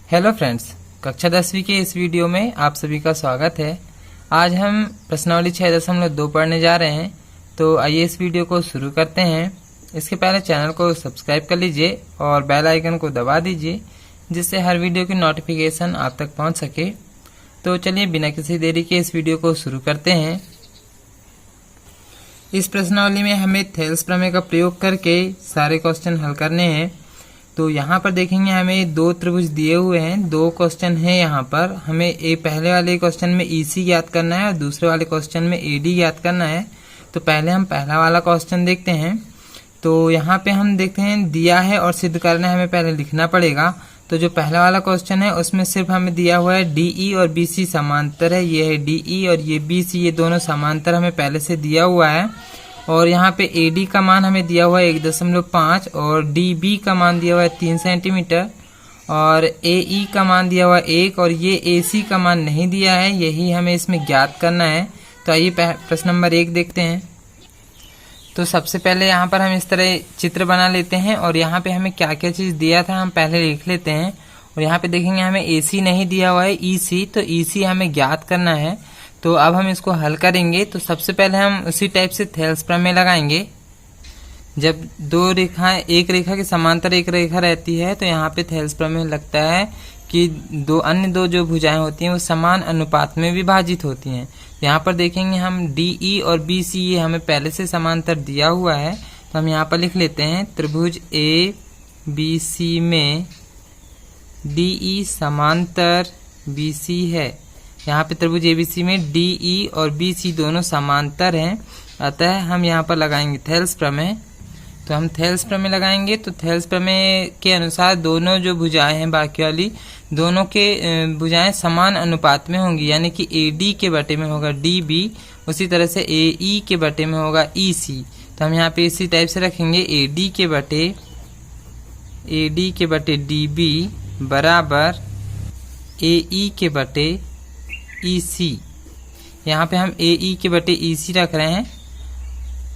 Hello friends, कक्षा 10वीं के इस वीडियो में आप सभी का स्वागत है। आज हम प्रश्नावली 6.2 पढ़ने जा रहे हैं। तो आइए इस वीडियो को शुरू करते हैं। इसके पहले चैनल को सब्सक्राइब कर लीजिए और बेल आइकन को दबा दीजिए, जिससे हर वीडियो की नोटिफिकेशन आप तक पहुंच सके। तो चलिए बिना किसी देरी के इस वीडियो को शुरू करते हैं। इस प्रश्नावली में हमें थेल्स प्रमेय का प्रयोग करके सारे क्वेश्चन हल करने हैं। तो यहाँ पर देखेंगे हमें दो त्रिभुज दिए हुए हैं, दो क्वेश्चन हैं। यहाँ पर हमें पहले वाले क्वेश्चन में EC ज्ञात करना है और दूसरे वाले क्वेश्चन में AD ज्ञात करना है। तो पहले हम पहला वाला क्वेश्चन देखते हैं। तो यहाँ पे हम देखते हैं दिया है और सिद्ध करना है, हमें पहले लिखना पड़ेगा। तो जो पहला वाला क्वेश्चन है उसमें सिर्फ हमें दिया हुआ है DE और BC समांतर है। ये है DE और ये BC, ये दोनों समांतर हमें पहले से दिया हुआ है। और यहाँ पे AD का मान हमें दिया हुआ है 1.5 और DB का मान दिया हुआ है 3 सेंटीमीटर और AE का मान दिया हुआ है 1 और ये AC का मान नहीं दिया है, यही हमें इसमें ज्ञात करना है। तो आइए प्रश्न नंबर 1 देखते हैं। तो सबसे पहले यहाँ पर हम इस तरह चित्र बना लेते हैं और यहाँ पे हमें क्या क्या चीज़ दिया था हम पहले लिख लेते हैं। और यहाँ पे देखेंगे हमें AC नहीं दिया हुआ है, EC, तो EC हमें ज्ञात करना है। तो अब हम इसको हल करेंगे। तो सबसे पहले हम उसी टाइप से थेल्स प्रमेय लगाएंगे। जब दो रेखाएं, एक रेखा के समांतर एक रेखा रहती है तो यहाँ पे थेल्स प्रमेय लगता है कि अन्य दो जो भुजाएं होती हैं वो समान अनुपात में विभाजित होती हैं। यहाँ पर देखेंगे हम DE और BC, ये हमें पहले से समांतर दिया हुआ है। तो हम यहाँ पर लिख लेते हैं त्रिभुज ABC में DE समांतर BC है। यहाँ पे त्रिभुज ABC में DE और BC दोनों समांतर हैं, अतः हम यहाँ पर लगाएंगे थेल्स प्रमेय। तो हम थेल्स प्रमेय लगाएंगे। तो थेल्स प्रमेय के अनुसार दोनों जो भुजाएं हैं बाकी वाली, दोनों के भुजाएं समान अनुपात में होंगी, यानी कि AD के बटे में होगा DB, उसी तरह से AE के बटे में होगा EC। तो हम यहाँ पे इसी टाइप से रखेंगे AD के बटे DB बराबर AE के बटे EC। यहाँ पे हम AE के बटे EC रख रहे हैं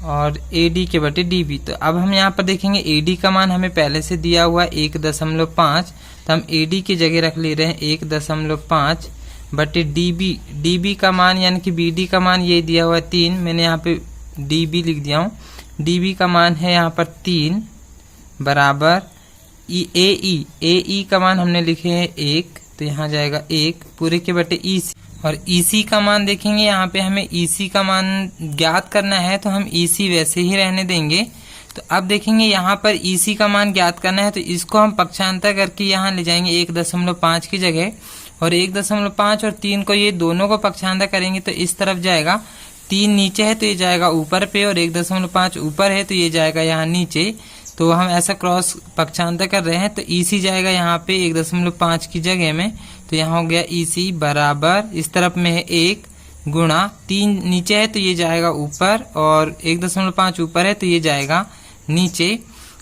और AD के बटे DB। तो अब हम यहाँ पर देखेंगे AD का मान हमें पहले से दिया हुआ 1.5, तो हम AD की जगह रख ले रहे हैं 1.5 बटे DB का मान, यानी कि BD का मान ये दिया हुआ है 3, मैंने यहाँ पे DB लिख दिया हूँ। DB का मान है यहाँ पर 3 बराबर AE का मान हमने लिखे हैं 1, तो यहाँ जाएगा 1 पूरे के बटे EC। और EC का मान देखेंगे, यहाँ पे हमें EC का मान ज्ञात करना है, तो हम EC वैसे ही रहने देंगे। तो अब देखेंगे यहाँ पर EC का मान ज्ञात करना है, तो इसको हम पक्षांतर करके यहाँ ले जाएंगे 1.5 की जगह, और 1.5 और 3 को, ये दोनों को पक्षांतर करेंगे तो इस तरफ जाएगा। 3 नीचे है तो ये जाएगा ऊपर पे, और 1.5 ऊपर है तो ये जाएगा यहाँ नीचे। तो हम ऐसा क्रॉस पक्षांतर कर रहे हैं, तो EC जाएगा यहाँ पे 1.5 की जगह में, तो यहाँ हो गया EC बराबर, इस तरफ में है 1 गुणा 3 नीचे है तो ये जाएगा ऊपर, और 1.5 ऊपर है तो ये जाएगा नीचे।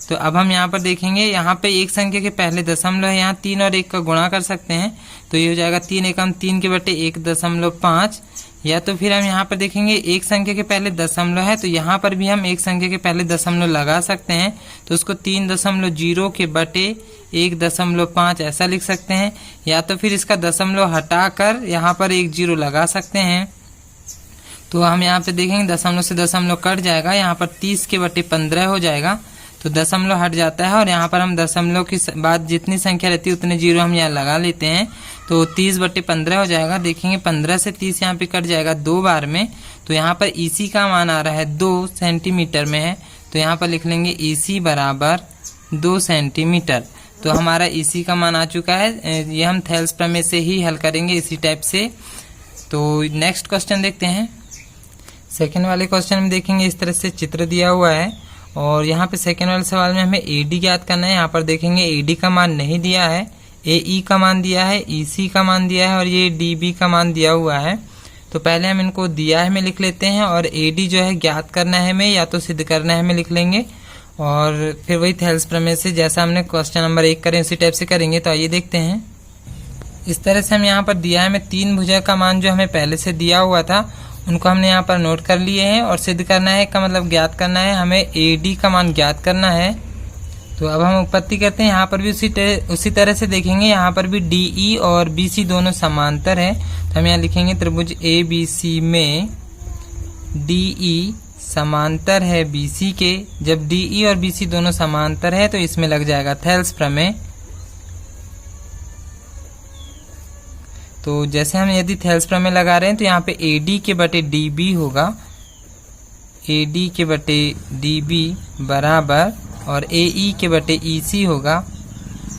तो अब हम यहाँ पर देखेंगे, यहाँ पे एक संख्या के पहले दशमलव है, यहाँ 3 और 1 का गुणा कर सकते हैं, तो ये हो जाएगा 3 एकम 3 के बटे 1.5। या तो फिर हम यहाँ पर देखेंगे एक संख्या के पहले दशमलव है, तो यहाँ पर भी हम एक संख्या के पहले दशमलव लगा सकते हैं, तो उसको 3.0 के बटे 1.5 ऐसा लिख सकते हैं। या तो फिर इसका दशमलव हटाकर यहाँ पर 1 0 लगा सकते हैं। तो हम यहाँ पे देखेंगे दशमलव से दशमलव कट जाएगा, यहाँ पर 30 के बटे 15 हो जाएगा, तो दशमलव हट जाता है। और यहाँ पर हम दशमलव के बाद जितनी संख्या रहती है उतने 0 हम यहाँ लगा लेते हैं, तो 30 बटे 15 हो जाएगा। देखेंगे 15 से 30 यहाँ पे कट जाएगा 2 बार में, तो यहाँ पर EC का मान आ रहा है 2 सेंटीमीटर में है, तो यहाँ पर लिख लेंगे EC बराबर 2 सेंटीमीटर। तो हमारा EC का मान आ चुका है। ये हम थेल्स प्रमेय से ही हल करेंगे इसी टाइप से। तो नेक्स्ट क्वेश्चन देखते हैं। सेकेंड वाले क्वेश्चन में देखेंगे इस तरह से चित्र दिया हुआ है, और यहाँ पे सेकेंड वाले सवाल में हमें AD ज्ञात करना है। यहाँ पर देखेंगे AD का मान नहीं दिया है, AE का मान दिया है, EC का मान दिया है और ये DB का मान दिया हुआ है। तो पहले हम इनको दिया है में लिख लेते हैं, और AD जो है ज्ञात करना है हमें, या तो सिद्ध करना है हमें लिख लेंगे, और फिर वही थेल्स प्रमेय से जैसा हमने क्वेश्चन नंबर 1 करें उसी टाइप से करेंगे। तो आइए देखते हैं। इस तरह से हम यहाँ पर दिया है में 3 भुजा का मान जो हमें पहले से दिया हुआ था उनको हमने यहाँ पर नोट कर लिए हैं, और सिद्ध करना है का मतलब ज्ञात करना है, हमें AD का मान ज्ञात करना है। तो अब हम उत्पत्ति करते हैं। यहाँ पर भी उसी तरह से देखेंगे। यहाँ पर भी DE और BC दोनों समांतर है, तो हम यहाँ लिखेंगे त्रिभुज ABC में DE समांतर है BC के। जब DE और BC दोनों समांतर है तो इसमें लग जाएगा थेल्स प्रमेय। तो जैसे हम यदि थेल्स प्रमेय लगा रहे हैं तो यहाँ पे AD के बटे DB होगा, AD के बटे DB बराबर, और AE के बटे EC होगा,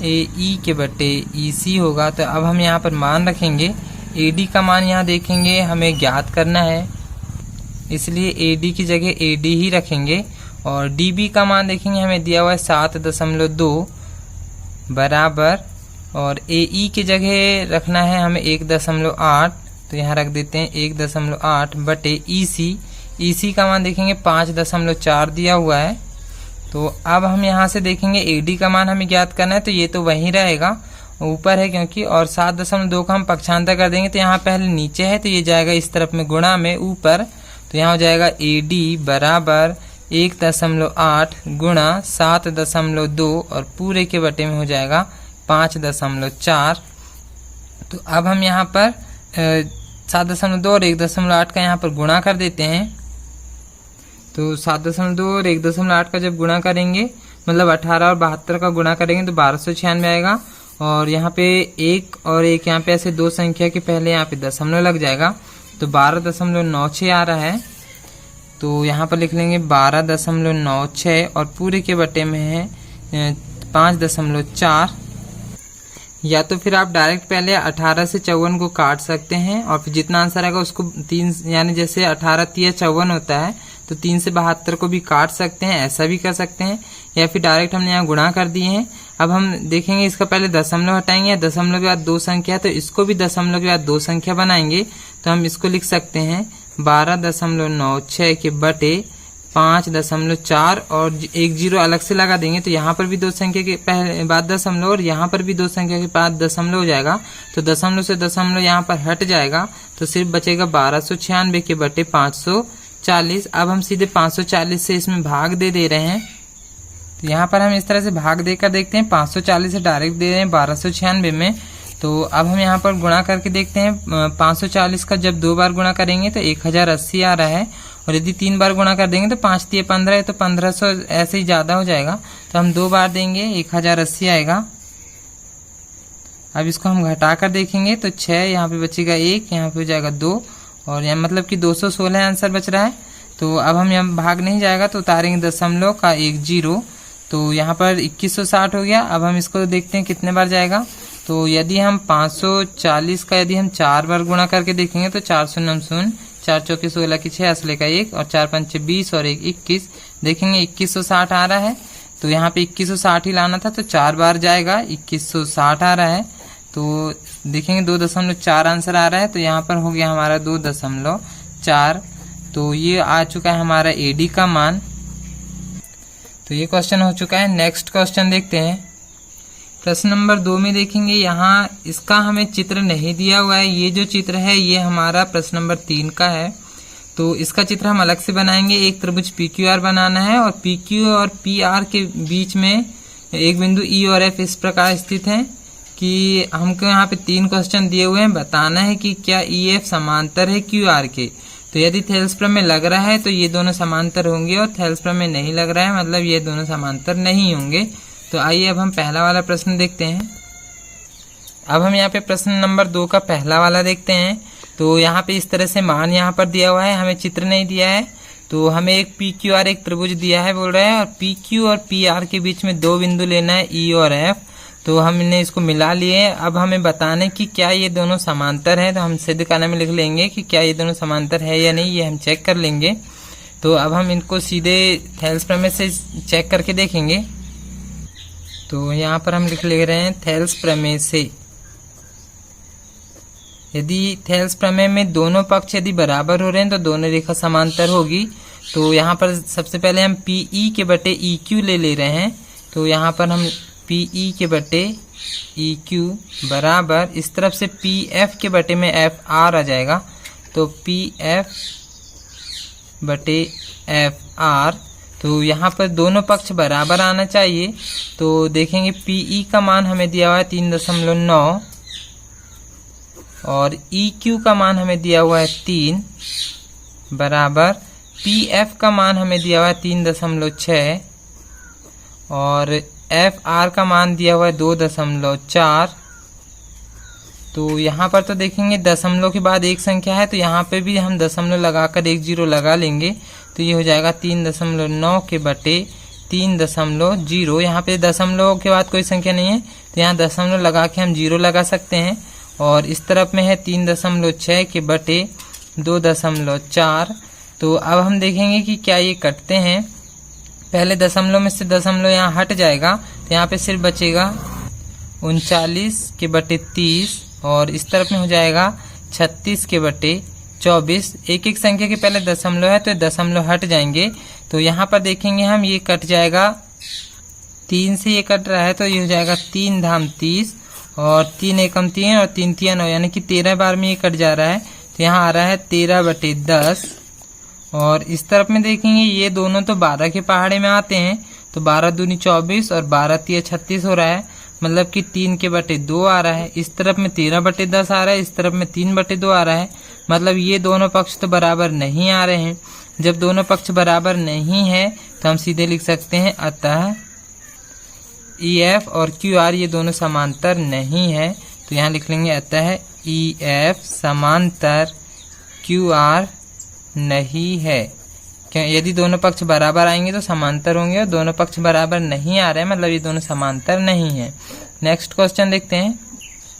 AE के बटे EC होगा। तो अब हम यहाँ पर मान रखेंगे। AD का मान यहाँ देखेंगे हमें ज्ञात करना है, इसलिए AD की जगह AD ही रखेंगे। और DB का मान देखेंगे हमें दिया हुआ है 7.2 बराबर, और AE की जगह रखना है हमें 1.8, तो यहाँ रख देते हैं 1.8 बटे EC का मान देखेंगे 5.4 दिया हुआ है। तो अब हम यहाँ से देखेंगे AD का मान हमें ज्ञात करना है, तो ये तो वहीं रहेगा, ऊपर है क्योंकि, और 7.2 का हम पक्षांतर कर देंगे तो यहाँ पहले नीचे है तो ये जाएगा इस तरफ में गुणा में ऊपर, तो यहाँ हो जाएगा AD बराबर 1.8 गुणा 7.2 और पूरे के बटे में हो जाएगा 5.4। तो अब हम यहाँ पर 7.2 और 1.8 का यहाँ पर गुणा कर देते हैं। तो 7.2 और 1.8 का जब गुणा करेंगे, मतलब 18 और 72 का गुणा करेंगे तो 1296 आएगा। और यहाँ पे 1 और 1 यहाँ पे ऐसे दो संख्या के पहले यहाँ पे दशमलव लग जाएगा, तो 12.96 आ रहा है। तो यहाँ पर लिख लेंगे 12.96 और पूरे के बटे में है 5.4। या तो फिर आप डायरेक्ट पहले 18 से 54 को काट सकते हैं और फिर जितना आंसर आएगा उसको 3, यानी जैसे 18 3 54 होता है तो 3 से 72 को भी काट सकते हैं, ऐसा भी कर सकते हैं। या फिर डायरेक्ट हमने यहाँ गुणा कर दिए हैं। अब हम देखेंगे इसका पहले दशमलव हटाएंगे, दशमलव के बाद दो संख्या, तो इसको भी दशमलव के बाद दो संख्या बनाएंगे, तो हम इसको लिख सकते हैं 12.96 के बटे 5.4 और एक जीरो अलग से लगा देंगे, तो यहाँ पर भी दो संख्या के पहले बाद दशमलव और यहाँ पर भी दो संख्या के बाद दशमलव हो जाएगा। तो दशमलव से दशमलव यहाँ पर हट जाएगा, तो सिर्फ बचेगा 1296 के बटे 540। अब हम सीधे 540 से इसमें भाग दे रहे हैं। तो यहाँ पर हम इस तरह से भाग देकर देखते हैं। 540 से डायरेक्ट दे रहे हैं 1296 में। तो अब हम यहाँ पर गुणा करके देखते हैं। 540 का जब 2 बार गुणा करेंगे तो 1080 आ रहा है, और यदि 3 बार गुणा कर देंगे तो 5 3 15 है, तो 1500 ऐसे ही ज्यादा हो जाएगा। तो हम 2 बार देंगे 1080 आएगा। अब इसको हम घटा कर देखेंगे तो 6 यहाँ पे बचेगा 1, यहाँ पे हो जाएगा 2, और यहाँ मतलब कि 216 आंसर बच रहा है। तो अब हम यहाँ भाग नहीं जाएगा तो उतारेंगे दशमलव का 1 जीरो, तो यहाँ पर 2160 हो गया। अब हम इसको देखते हैं कितने बार जाएगा। तो यदि हम 540 का यदि हम 4 बार गुणा करके देखेंगे तो 4 शून्य 0, 4 चौके 16 की 6 असले का 1 और 4 पंचे 20 और 1 21, देखेंगे 2160 आ रहा है। तो यहाँ पे 2160 ही लाना था, तो 4 बार जाएगा, 2160 आ रहा है। तो देखेंगे 2.4 आंसर आ रहा है, तो यहाँ पर हो गया हमारा 2.4। तो ये आ चुका है हमारा AD का मान। तो ये क्वेश्चन हो चुका है। नेक्स्ट क्वेश्चन देखते हैं। प्रश्न नंबर 2 में देखेंगे, यहाँ इसका हमें चित्र नहीं दिया हुआ है। ये जो चित्र है ये हमारा प्रश्न नंबर 3 का है। तो इसका चित्र हम अलग से बनाएंगे। एक त्रिभुज PQR बनाना है और PQ और PR के बीच में एक बिंदु E और F इस प्रकार स्थित है कि हमको यहाँ पे 3 क्वेश्चन दिए हुए हैं। बताना है कि क्या EF समांतर है QR के। तो यदि थेल्स प्रमेय लग रहा है तो ये दोनों समांतर होंगे, और थेल्स प्रमेय नहीं लग रहा है मतलब ये दोनों समांतर नहीं होंगे। तो आइए अब हम पहला वाला प्रश्न देखते हैं। अब हम यहाँ पे प्रश्न नंबर 2 का पहला वाला देखते हैं। तो यहाँ पे इस तरह से मान यहाँ पर दिया हुआ है, हमें चित्र नहीं दिया है। तो हमें एक PQR एक त्रिभुज दिया है बोल रहा है, और PQ और PR के बीच में 2 बिंदु लेना है E और F। तो हमने इसको मिला लिए। अब हमें बताने कि क्या ये दोनों समांतर है। तो हम सिद्ध करने में लिख लेंगे कि क्या ये दोनों समांतर है या नहीं, ये हम चेक कर लेंगे। तो अब हम इनको सीधे थेल्स प्रमेय से चेक करके देखेंगे। तो यहाँ पर हम लिख ले रहे हैं थेल्स प्रमेय से। यदि थेल्स प्रमेय में दोनों पक्ष यदि बराबर हो रहे हैं तो दोनों रेखा समांतर होगी। तो यहाँ पर सबसे पहले हम PE के बटे EQ ले रहे हैं। तो यहाँ पर हम PE के बटे EQ बराबर, इस तरफ से PF के बटे में FR आ जाएगा। तो PF बटे FR, तो यहाँ पर दोनों पक्ष बराबर आना चाहिए। तो देखेंगे पीई का मान हमें दिया हुआ है 3.9 और EQ का मान हमें दिया हुआ है 3 बराबर PF का मान हमें दिया हुआ है 3.6 और FR का मान दिया हुआ है 2.4। तो यहाँ पर तो देखेंगे दशमलव के बाद एक संख्या है, तो यहाँ पे भी हम दशमलव लगाकर 1 0 लगा लेंगे, तो ये हो जाएगा 3.9 के बटे 3.0। यहाँ पे दशमलव के बाद कोई संख्या नहीं है, तो यहाँ दशमलव लगा के हम 0 लगा सकते हैं। और इस तरफ में है 3.6 के बटे 2.4। तो अब हम देखेंगे कि क्या ये कटते हैं। पहले दशमलव में से दशमलव यहाँ हट जाएगा, तो यहाँ पे सिर्फ बचेगा 39 के बटे 30 और इस तरफ में हो जाएगा 36 के बटे 24। एक एक संख्या के पहले दशमलव है तो दशमलव हट जाएंगे। तो यहाँ पर देखेंगे हम ये कट जाएगा, 3 से ये कट रहा है तो ये हो जाएगा 3 धाम 30 और 3 एकम 3 और 3 3 9, यानी कि 13 बार में ये कट जा रहा है। तो यहाँ आ रहा है 13 बटे 10 और इस तरफ में देखेंगे ये दोनों तो 12 के पहाड़े में आते हैं, तो 12 दूनी 24 और 12 तिया 36 हो रहा है, मतलब कि 3 के बटे 2 आ रहा है। इस तरफ में 13 बटे 10 आ रहा है, इस तरफ में 3 बटे 2 आ रहा है, मतलब ये दोनों पक्ष तो बराबर नहीं आ रहे हैं। जब दोनों पक्ष बराबर नहीं है तो हम सीधे लिख सकते हैं अतः EF और QR ये दोनों समांतर नहीं है। तो यहाँ लिख लेंगे अतः EF समांतर QR नहीं है। क्यों? यदि दोनों पक्ष बराबर आएंगे तो समांतर होंगे और दोनों पक्ष बराबर नहीं आ रहे हैं, मतलब ये दोनों समांतर नहीं है। नेक्स्ट क्वेश्चन देखते हैं।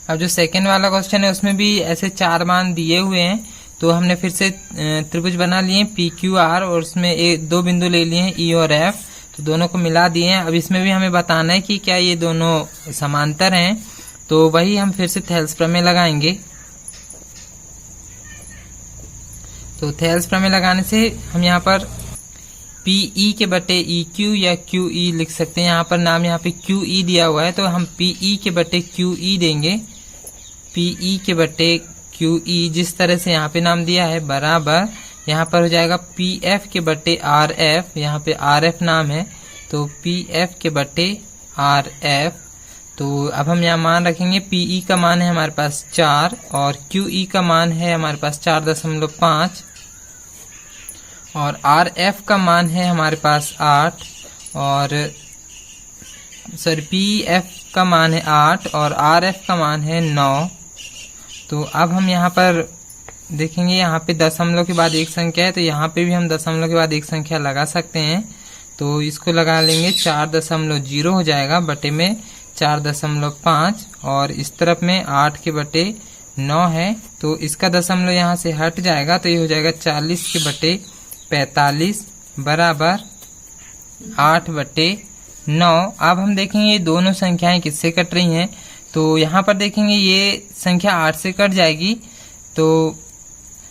अब जो सेकेंड वाला क्वेश्चन है उसमें भी ऐसे 4 मान दिए हुए हैं, तो हमने फिर से त्रिभुज बना लिए PQR और उसमें 2 बिंदु ले लिए हैं E और F, तो दोनों को मिला दिए हैं। अब इसमें भी हमें बताना है कि क्या ये दोनों समांतर हैं, तो वही हम फिर से थेल्स प्रमेय लगाएंगे। तो थेल्स प्रमेय लगाने से हम यहाँ पर PE के बटे EQ या QE लिख सकते हैं। यहाँ पर नाम यहाँ पे QE दिया हुआ है, तो हम PE के बटे QE देंगे, PE के बटे QE जिस तरह से यहाँ पे नाम दिया है बराबर यहाँ पर हो जाएगा PF के बटे RF, यहाँ पे RF नाम है, तो PF के बटे RF। तो अब हम यहाँ मान रखेंगे PE का मान है हमारे पास 4 और QE का मान है हमारे पास 4.5 और RF का मान है हमारे पास 8 और PF का मान है 8 और RF का मान है 9। तो अब हम यहाँ पर देखेंगे, यहाँ पे दशमलव के बाद एक संख्या है, तो यहाँ पे भी हम दशमलव के बाद एक संख्या लगा सकते हैं। तो इसको लगा लेंगे 4.0 हो जाएगा बटे में 4.5 और इस तरफ में 8 के बटे 9 है, तो इसका दशमलव यहाँ से हट जाएगा, तो ये हो जाएगा 40 के बटे 45 बराबर 8 बटे 9। अब हम देखेंगे ये दोनों संख्याएं किससे कट रही हैं। तो यहाँ पर देखेंगे ये संख्या 8 से कट जाएगी, तो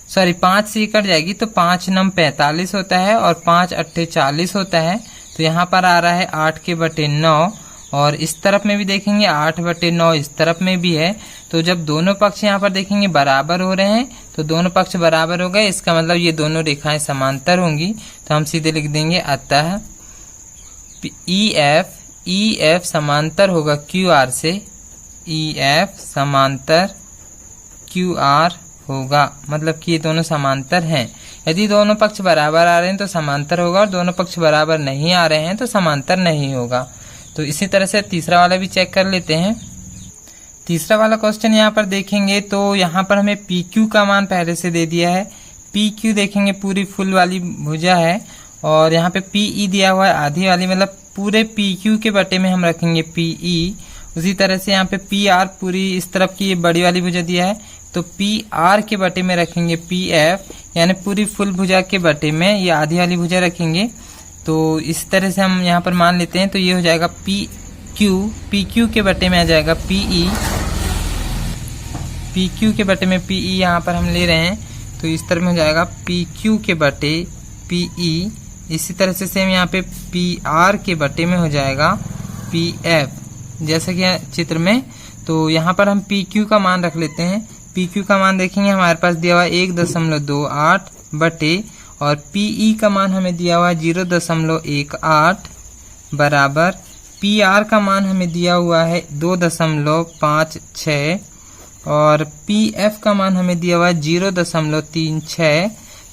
5 से कट जाएगी, तो 5 9 45 होता है और 5 8 40 होता है। तो यहाँ पर आ रहा है 8 के बटे 9 और इस तरफ में भी देखेंगे 8 बटे 9 इस तरफ में भी है। तो जब दोनों पक्ष यहाँ पर देखेंगे बराबर हो रहे हैं, तो दोनों पक्ष बराबर हो गए, इसका मतलब ये दोनों रेखाएं समांतर होंगी। तो हम सीधे लिख देंगे अतः EF समांतर होगा QR से, EF समांतर QR होगा, मतलब कि ये दोनों समांतर हैं। यदि दोनों पक्ष बराबर आ रहे हैं तो समांतर होगा और दोनों पक्ष बराबर नहीं आ रहे हैं तो समांतर नहीं होगा। तो इसी तरह से तीसरा वाला भी चेक कर लेते हैं। तीसरा वाला क्वेश्चन यहाँ पर देखेंगे तो यहाँ पर हमें PQ का मान पहले से दे दिया है। PQ देखेंगे पूरी फुल वाली भुजा है और यहाँ पे PE दिया हुआ है आधी वाली, मतलब पूरे PQ के बटे में हम रखेंगे PE। उसी तरह से यहाँ पे PR पूरी इस तरफ की ये बड़ी वाली भुजा दिया है, तो PR के बटे में रखेंगे PF, यानी पूरी फुल भुजा के बटे में ये आधी वाली भुजा रखेंगे। तो इस तरह से हम यहाँ पर मान लेते हैं, तो ये हो जाएगा PQ के बटे में आ जाएगा PQ के बटे में PE यहाँ पर हम ले रहे हैं, तो इस तरह में हो जाएगा PQ के बटे PE। इसी तरह से सेम यहाँ पे PR के बटे में हो जाएगा PF, जैसा कि चित्र में। तो यहाँ पर हम PQ का मान रख लेते हैं। PQ का मान देखेंगे हमारे पास दिया हुआ 1.28 बटे और PE का मान हमें दिया हुआ है 0.18 बराबर PR का मान हमें दिया हुआ है 2.56 और PF का मान हमें दिया हुआ है 0.36।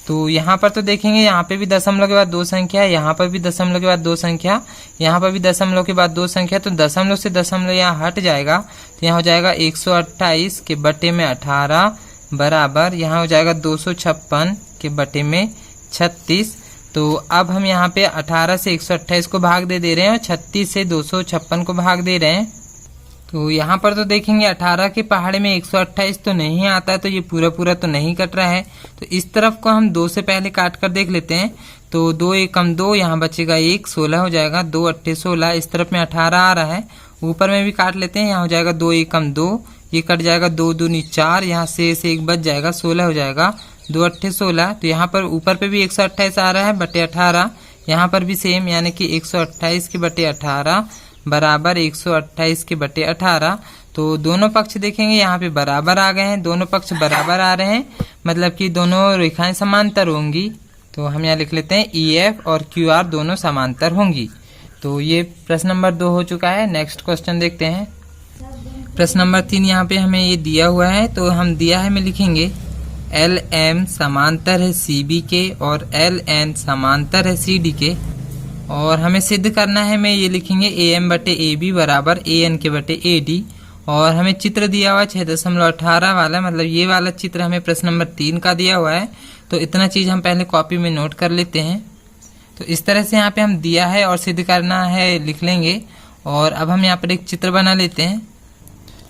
तो यहाँ पर तो देखेंगे यहाँ पे भी दशमलव के बाद दो संख्या है, यहाँ पर भी दशमलव के बाद दो संख्या, यहाँ पर भी दशमलव के बाद दो संख्या। तो दशमलव से दशमलव यहाँ हट जाएगा, तो यहाँ हो जाएगा 128 के बटे में 18 बराबर यहाँ हो जाएगा 256 के बटे में 36। तो अब हम यहाँ पे 18 से 128 को भाग दे रहे हैं और 36 से 256 को भाग दे रहे हैं। तो यहाँ पर तो देखेंगे 18 के पहाड़े में 128 तो नहीं आता है, तो ये पूरा पूरा तो नहीं कट रहा है। तो इस तरफ को हम 2 से पहले काट कर देख लेते हैं। तो 2 एकम 2, यहाँ बचेगा 1, 16 हो जाएगा, 2 अट्ठे 16। इस तरफ में 18 आ रहा है, ऊपर में भी काट लेते हैं। यहाँ हो जाएगा 2 एकम 2, ये कट जाएगा 2 दूनी 4, यहाँ से 1 बच जाएगा, 16 हो जाएगा, 2 अट्ठे 16। तो यहाँ पर ऊपर पे भी 128 आ रहा है बटे 18, यहाँ पर भी सेम यानी कि 128 के बटे 18 बराबर 128 के बटे 18। तो दोनों पक्ष देखेंगे यहाँ पे बराबर आ गए हैं, दोनों पक्ष बराबर आ रहे हैं, मतलब कि दोनों रेखाएं समांतर होंगी। तो हम यहाँ लिख लेते हैं EF और QR दोनों समांतर होंगी। तो ये प्रश्न नंबर 2 हो चुका है। नेक्स्ट क्वेश्चन देखते हैं। प्रश्न नंबर 3 यहाँ पे हमें ये दिया हुआ है, तो हम दिया है में लिखेंगे LM समांतर है CB के और LN समांतर है CD के, और हमें सिद्ध करना है में ये लिखेंगे AM बटे AB बराबर AN के बटे AD। और हमें चित्र दिया हुआ 6.18 वाला, मतलब ये वाला चित्र हमें प्रश्न नंबर 3 का दिया हुआ है। तो इतना चीज हम पहले कॉपी में नोट कर लेते हैं। तो इस तरह से यहाँ पे हम दिया है और सिद्ध करना है लिख लेंगे। और अब हम यहाँ पर एक चित्र बना लेते हैं।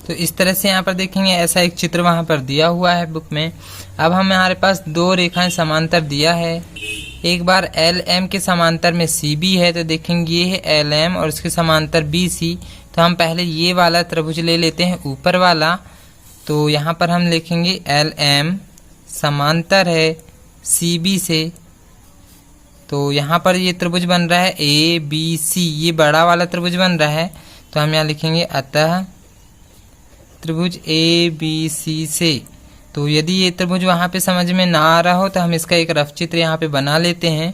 तो इस तरह से यहाँ पर देखेंगे ऐसा एक चित्र वहां पर दिया हुआ है बुक में। अब हमारे पास 2 रेखाएं समांतर दिया है, एक बार LM के समांतर में CB है, तो देखेंगे ये है LM और इसके समांतर BC। तो हम पहले ये वाला त्रिभुज ले लेते हैं ऊपर वाला। तो यहाँ पर हम लिखेंगे LM समांतर है CB से। तो यहाँ पर ये त्रिभुज बन रहा है ABC, ये बड़ा वाला त्रिभुज बन रहा है। तो हम यहाँ लिखेंगे अतः त्रिभुज ABC से। तो यदि ये त्रिभुज वहाँ पे समझ में ना आ रहा हो तो हम इसका एक रफ चित्र यहाँ पे बना लेते हैं।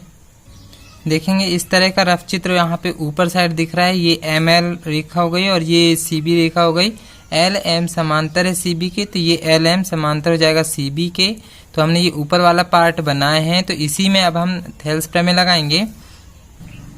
देखेंगे इस तरह का रफ चित्र यहाँ पे ऊपर साइड दिख रहा है, ये ML रेखा हो गई और ये CB रेखा हो गई। LM समांतर है CB के, तो ये LM समांतर हो जाएगा CB के। तो हमने ये ऊपर वाला पार्ट बनाए हैं, तो इसी में अब हम थेल्स प्रमेय लगाएंगे।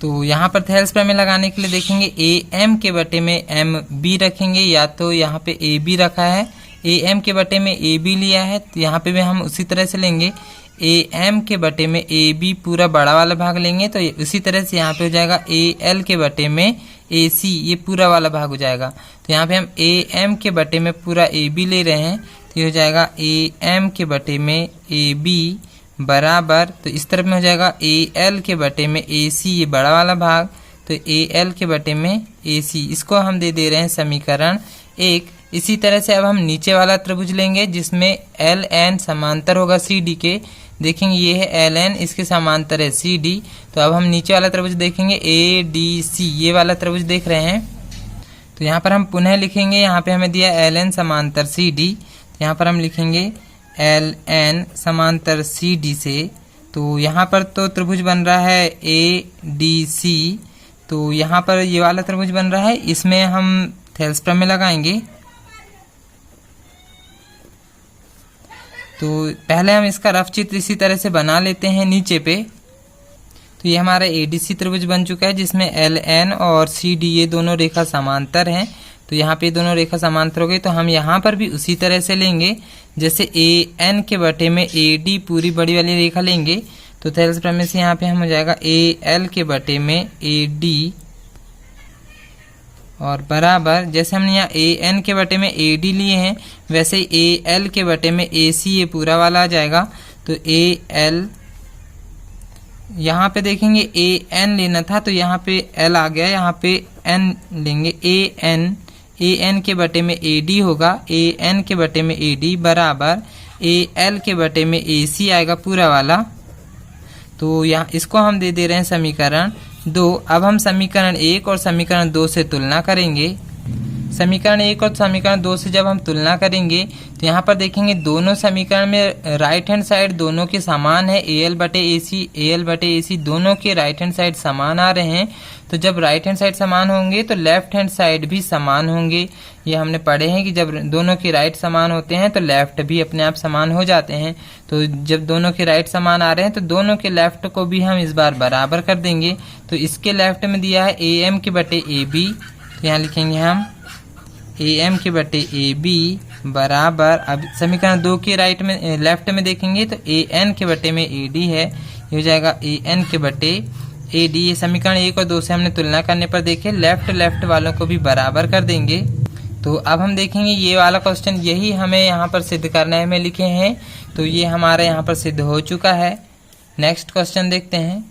तो यहाँ पर थेल्स प्रमेय लगाने के लिए देखेंगे AM के बटे में MB रखेंगे, या तो यहाँ पे AB रखा है, AM के बटे में AB लिया है, तो यहाँ पे भी हम उसी तरह से लेंगे। AM के बटे में AB पूरा बड़ा वाला भाग लेंगे, तो उसी तरह से यहाँ पे हो जाएगा AL के बटे में AC, ये पूरा वाला भाग हो जाएगा। तो यहाँ पे हम AM के बटे में पूरा AB ले रहे हैं, तो ये हो जाएगा AM के बटे में AB बराबर, तो इस तरफ में हो जाएगा AL के बटे में AC, ये बड़ा वाला भाग, तो AL के बटे में AC, इसको हम दे रहे हैं समीकरण 1। इसी तरह से अब हम नीचे वाला त्रिभुज लेंगे जिसमें LN समांतर होगा CD के। देखेंगे ये है LN, इसके समांतर है CD। तो अब हम नीचे वाला त्रिभुज देखेंगे ADC, ये वाला त्रिभुज देख रहे हैं। तो यहाँ पर हम पुनः लिखेंगे, यहाँ पे हमें दिया LN समांतर CD, तो यहाँ पर हम लिखेंगे LN समांतर CD से। तो यहाँ पर तो त्रिभुज बन रहा है ADC, तो यहाँ पर ये वाला त्रिभुज बन रहा है, इसमें हम थेल्स प्रमेय लगाएंगे। तो पहले हम इसका रफ चित्र इसी तरह से बना लेते हैं नीचे पे। तो ये हमारा ADC त्रिभुज बन चुका है जिसमें LN और CD ये दोनों रेखा समांतर हैं। तो यहाँ पे दोनों रेखा समांतर हो गई, तो हम यहाँ पर भी उसी तरह से लेंगे जैसे AN के बटे में AD पूरी बड़ी वाली रेखा लेंगे। तो थेल्स प्रमेय से यहाँ पे हम हो जाएगा AL के बटे में AD और बराबर, जैसे हमने यहाँ AN के बटे में AD लिए हैं वैसे ही AL के बटे में AC ये पूरा वाला आ जाएगा। तो AL, यहाँ पे देखेंगे AN लेना था तो यहाँ पे L आ गया, यहाँ पे N लेंगे AN के बटे में AD होगा, AN के बटे में AD बराबर AL के बटे में AC आएगा पूरा वाला। तो यहाँ इसको हम दे रहे हैं समीकरण 2। अब हम समीकरण 1 और समीकरण 2 से तुलना करेंगे। समीकरण 1 और समीकरण 2 से जब हम तुलना करेंगे तो यहाँ पर देखेंगे दोनों समीकरण में राइट हैंड साइड दोनों के समान है। AL बटे AC दोनों के राइट हैंड साइड समान आ रहे हैं। तो जब राइट हैंड साइड समान होंगे तो लेफ्ट हैंड साइड भी समान होंगे। ये हमने पढ़े हैं कि जब दोनों के राइट समान होते हैं तो लेफ्ट भी अपने आप समान हो जाते हैं। तो जब दोनों के राइट समान आ रहे हैं तो दोनों के लेफ्ट को भी हम इस बार बराबर कर देंगे। तो इसके लेफ्ट में दिया है AM के बटे AB, तो यहाँ लिखेंगे हम AM के बटे AB बराबर, अब समीकरण 2 के राइट में लेफ्ट में देखेंगे तो AN के बटे में AD है, ये हो जाएगा AN के बटे AD। ये समीकरण 1 और 2 से हमने तुलना करने पर देखे लेफ्ट वालों को भी बराबर कर देंगे। तो अब हम देखेंगे ये वाला क्वेश्चन, यही हमें यहाँ पर सिद्ध करना है, हमें लिखे हैं, तो ये हमारा यहाँ पर सिद्ध हो चुका है। नेक्स्ट क्वेश्चन देखते हैं।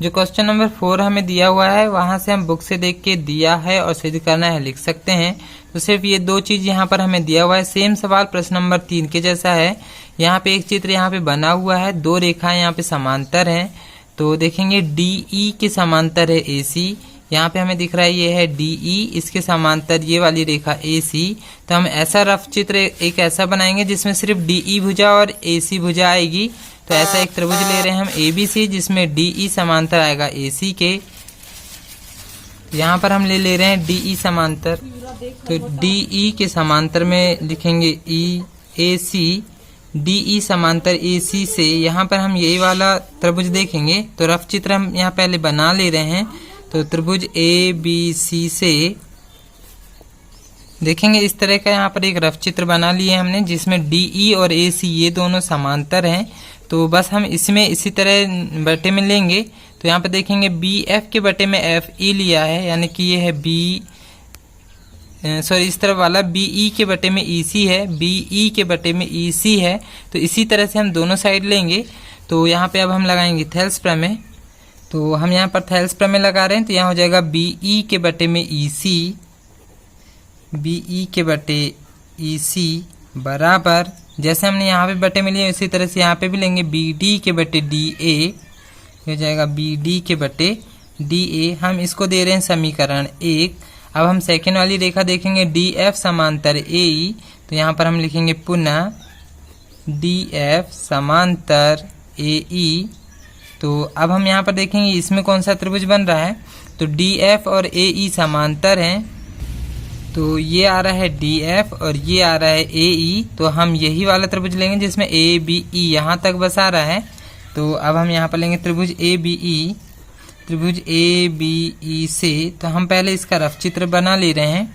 जो क्वेश्चन नंबर 4 हमें दिया हुआ है वहां से हम बुक से देख के दिया है और सिद्ध करना है लिख सकते हैं। तो सिर्फ ये 2 चीज यहाँ पर हमें दिया हुआ है। सेम सवाल प्रश्न नंबर 3 के जैसा है। यहाँ पे एक चित्र यहाँ पे बना हुआ है, 2 रेखाएं यहाँ पे समांतर हैं। तो देखेंगे DE के समांतर है AC, यहाँ पे हमें दिख रहा है ये है DE, इसके समांतर ये वाली रेखा AC। तो हम ऐसा रफ चित्र एक ऐसा बनाएंगे जिसमें सिर्फ DE भुजा और AC भुजा आएगी। तो ऐसा एक त्रिभुज ले रहे हैं हम ABC जिसमें DE समांतर आएगा AC के। यहाँ पर हम ले रहे हैं DE समांतर, तो DE के समांतर में लिखेंगे AC, DE समांतर AC से यहाँ पर हम यही वाला त्रिभुज देखेंगे। तो रफ चित्र हम यहाँ पहले बना ले रहे हैं। तो त्रिभुज ABC से देखेंगे इस तरह का यहाँ पर एक रफ चित्र बना लिए हमने जिसमें DE और AC ये दोनों समांतर हैं। तो बस हम इसमें इसी तरह बटे में लेंगे। तो यहाँ पर देखेंगे BF के बटे में FE लिया है, यानी कि ये है इस तरफ वाला BE के बटे में EC है, BE के बटे में EC है। तो इसी तरह से हम दोनों साइड लेंगे। तो यहाँ पे अब हम लगाएंगे थेल्स प्रमेय। तो हम यहाँ पर थेल्स प्रमेय लगा रहे हैं, तो यहाँ हो जाएगा BE के बटे में EC, BE के बटे EC बराबर, जैसे हमने यहाँ पे बटे में लिए उसी तरह से यहाँ पे भी लेंगे BD के बटे DA, हो जाएगा BD के बटे DA। हम इसको दे रहे हैं समीकरण 1। अब हम सेकेंड वाली रेखा देखेंगे DF समांतर AE, तो यहाँ पर हम लिखेंगे पुनः DF समांतर AE। तो अब हम यहाँ पर देखेंगे इसमें कौन सा त्रिभुज बन रहा है। तो DF और AE समांतर हैं, तो ये आ रहा है DF और ये आ रहा है AE। तो हम यही वाला त्रिभुज लेंगे जिसमें ABE यहाँ तक बस आ रहा है। तो अब हम यहाँ पर लेंगे त्रिभुज ABE से। तो हम पहले इसका रफ चित्र बना ले रहे हैं।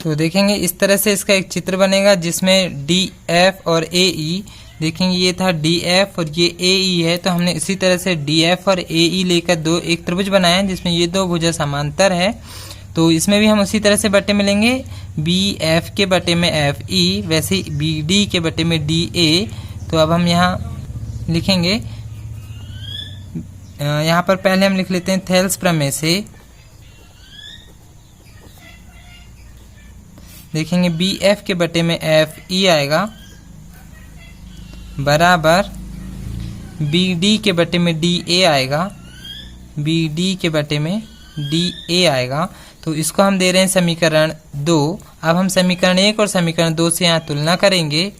तो देखेंगे इस तरह से इसका एक चित्र बनेगा जिसमें DF और AE, देखेंगे ये था DF और ये AE है। तो हमने इसी तरह से DF और AE लेकर एक त्रिभुज बनाया है जिसमें ये 2 भुजा समांतर है। तो इसमें भी हम उसी तरह से बटे में लेंगे BF के बटे में FE, वैसे ही BD के बटे में DA। तो अब हम यहाँ लिखेंगे, यहाँ पर पहले हम लिख लेते हैं थेल्स प्रमेय से। देखेंगे BF के बटे में FE आएगा बराबर BD के बटे में DA आएगा, BD के बटे में DA आएगा। तो इसको हम दे रहे हैं समीकरण 2। अब हम समीकरण 1 और समीकरण 2 से यहाँ तुलना करेंगे।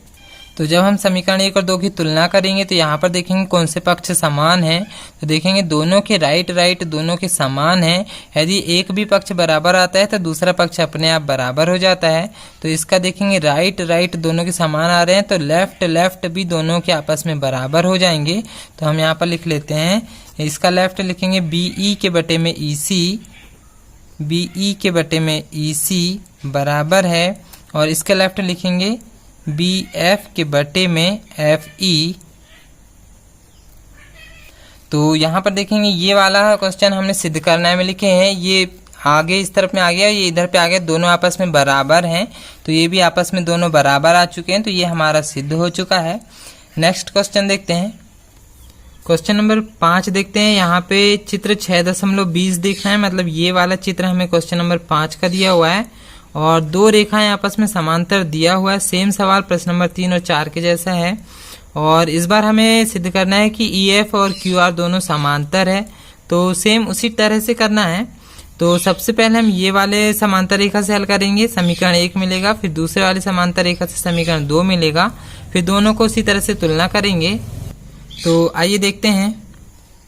तो जब हम समीकरण 1 और 2 की तुलना करेंगे तो यहाँ पर देखेंगे कौन से पक्ष समान हैं। तो देखेंगे दोनों के राइट दोनों के समान हैं। यदि एक भी पक्ष बराबर आता है तो दूसरा पक्ष अपने आप बराबर हो जाता है। तो इसका देखेंगे राइट दोनों के समान आ रहे हैं, तो लेफ्ट भी दोनों के आपस में बराबर हो जाएंगे। तो हम यहाँ पर लिख लेते हैं, इसका लेफ्ट लिखेंगे BE के बटे में EC, BE के बटे में EC बराबर है, और इसके लेफ्ट लिखेंगे BF के बटे में FE। तो यहाँ पर देखेंगे ये वाला क्वेश्चन हमने सिद्ध करना में लिखे हैं। ये आगे इस तरफ में आ गया, ये इधर पे आ गया, दोनों आपस में बराबर हैं। तो ये भी आपस में दोनों बराबर आ चुके हैं, तो ये हमारा सिद्ध हो चुका है। नेक्स्ट क्वेश्चन देखते हैं। क्वेश्चन नंबर 5 देखते हैं। यहाँ पे चित्र 6.20 देखना है, मतलब ये वाला चित्र हमें क्वेश्चन नंबर 5 का दिया हुआ है और 2 रेखाएं आपस में समांतर दिया हुआ है। सेम सवाल प्रश्न नंबर 3 और 4 के जैसा है, और इस बार हमें सिद्ध करना है कि EF और QR दोनों समांतर है। तो सेम उसी तरह से करना है। तो सबसे पहले हम ये वाले समांतर रेखा से हल करेंगे, समीकरण 1 मिलेगा, फिर दूसरे वाले समांतर रेखा से समीकरण 2 मिलेगा, फिर दोनों को उसी तरह से तुलना करेंगे। तो आइए देखते हैं।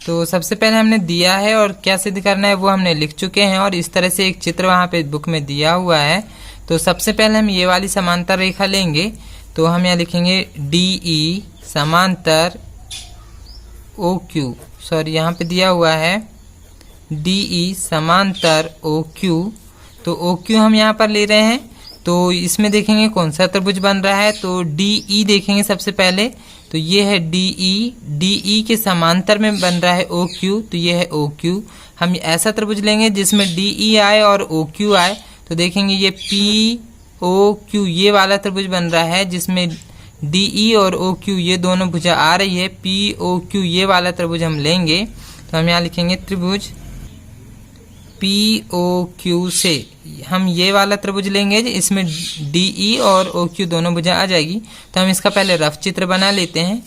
तो सबसे पहले हमने दिया है और क्या सिद्ध करना है वो हमने लिख चुके हैं, और इस तरह से एक चित्र वहाँ पे बुक में दिया हुआ है। तो सबसे पहले हम ये वाली समांतर रेखा लेंगे, तो हम यहाँ लिखेंगे DE समांतर OQ, सॉरी यहाँ पे दिया हुआ है DE समांतर OQ। तो OQ हम यहाँ पर ले रहे हैं, तो इसमें देखेंगे कौन सा त्रिभुज बन रहा है। तो DE देखेंगे सबसे पहले, तो ये है DE के समांतर में बन रहा है OQ, तो ये है OQ। हम ऐसा त्रिभुज लेंगे जिसमें DE आए और OQ आए, तो देखेंगे ये POQ ये वाला त्रिभुज बन रहा है जिसमें DE और OQ ये दोनों भुजा आ रही है। POQ ये वाला त्रिभुज हम लेंगे, तो हम यहाँ लिखेंगे त्रिभुज POQ से हम ये वाला त्रिभुज लेंगे इसमें DE और OQ दोनों भुजा आ जाएगी। तो हम इसका पहले रफ चित्र बना लेते हैं।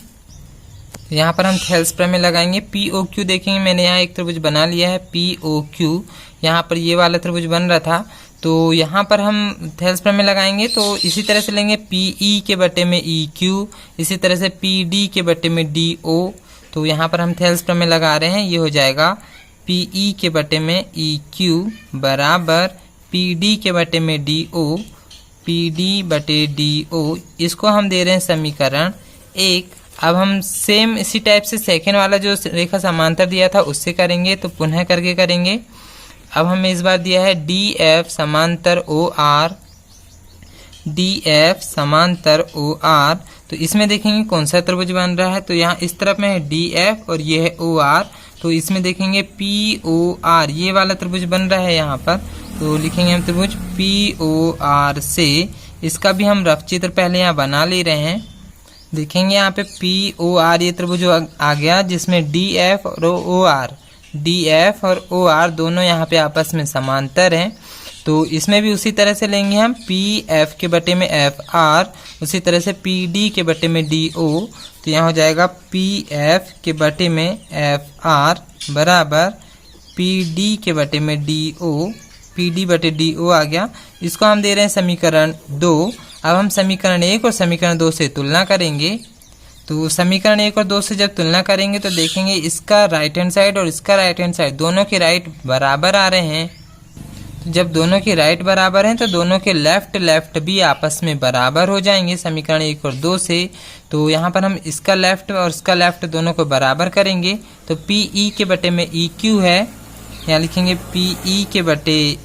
यहाँ पर हम थेल्स प्रमेय लगाएंगे। POQ देखेंगे, मैंने यहाँ एक त्रिभुज बना लिया है POQ, यहाँ पर ये वाला त्रिभुज बन रहा था, तो यहाँ पर हम थेल्स प्रमेय लगाएंगे। तो इसी तरह से लेंगे PE के बटे में EQ, इसी तरह से PD के बटे में DO। तो यहाँ पर हम थेल्स प्रमेय लगा रहे हैं, ये हो जाएगा PE के बटे में EQ बराबर PD के बटे में DO, PD बटे DO। इसको हम दे रहे हैं समीकरण 1। अब हम सेम इसी टाइप से सेकेंड वाला जो रेखा समांतर दिया था उससे करेंगे, तो पुनः करके करेंगे। अब हमें इस बार दिया है DF समांतर OR, DF समांतर OR। तो इसमें देखेंगे कौन सा त्रिभुज बन रहा है, तो यहाँ इस तरफ में है DF और ये है OR, तो इसमें देखेंगे POR ये वाला त्रिभुज बन रहा है यहाँ पर, तो लिखेंगे हम त्रिभुज POR से। इसका भी हम रफ चित्र पहले यहाँ बना ले रहे हैं। देखेंगे यहाँ पे POR ये त्रिभुज आ गया जिसमें DF और OR दोनों यहाँ पे आपस में समांतर हैं। तो इसमें भी उसी तरह से लेंगे हम PF के बटे में FR, उसी तरह से PD के बटे में DO। तो यहाँ हो जाएगा PF के बटे में FR बराबर PD के बटे में DO, PD बटे DO आ गया। इसको हम दे रहे हैं समीकरण 2। अब हम समीकरण 1 और समीकरण 2 से तुलना करेंगे। तो समीकरण 1 और 2 से जब तुलना करेंगे तो देखेंगे इसका राइट हैंड साइड और इसका राइट हैंड साइड दोनों के राइट बराबर आ रहे हैं। तो जब दोनों के राइट बराबर हैं तो दोनों के लेफ्ट भी आपस में बराबर हो जाएंगे समीकरण 1 और 2 से। तो यहाँ पर हम इसका लेफ्ट और इसका लेफ्ट दोनों को बराबर करेंगे, तो PE के बटे में EQ है, यहाँ लिखेंगे PE के बटे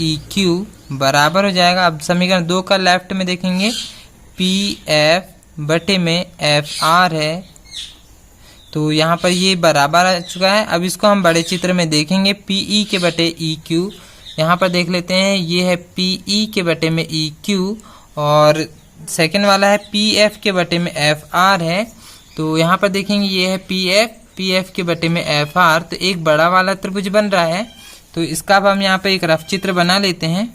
EQ बराबर हो जाएगा। अब समीकरण 2 का लेफ्ट में देखेंगे PF बटे में FR है, तो यहाँ पर ये बराबर आ चुका है। अब इसको हम बड़े चित्र में देखेंगे PE के बटे EQ, यहाँ पर देख लेते हैं ये है PE के बटे में EQ और सेकंड वाला है PF के बटे में FR है। तो यहाँ पर देखेंगे ये है PF के बटे में FR, तो एक बड़ा वाला त्रिभुज बन रहा है। तो इसका अब हम यहाँ पे एक रफ चित्र बना लेते हैं।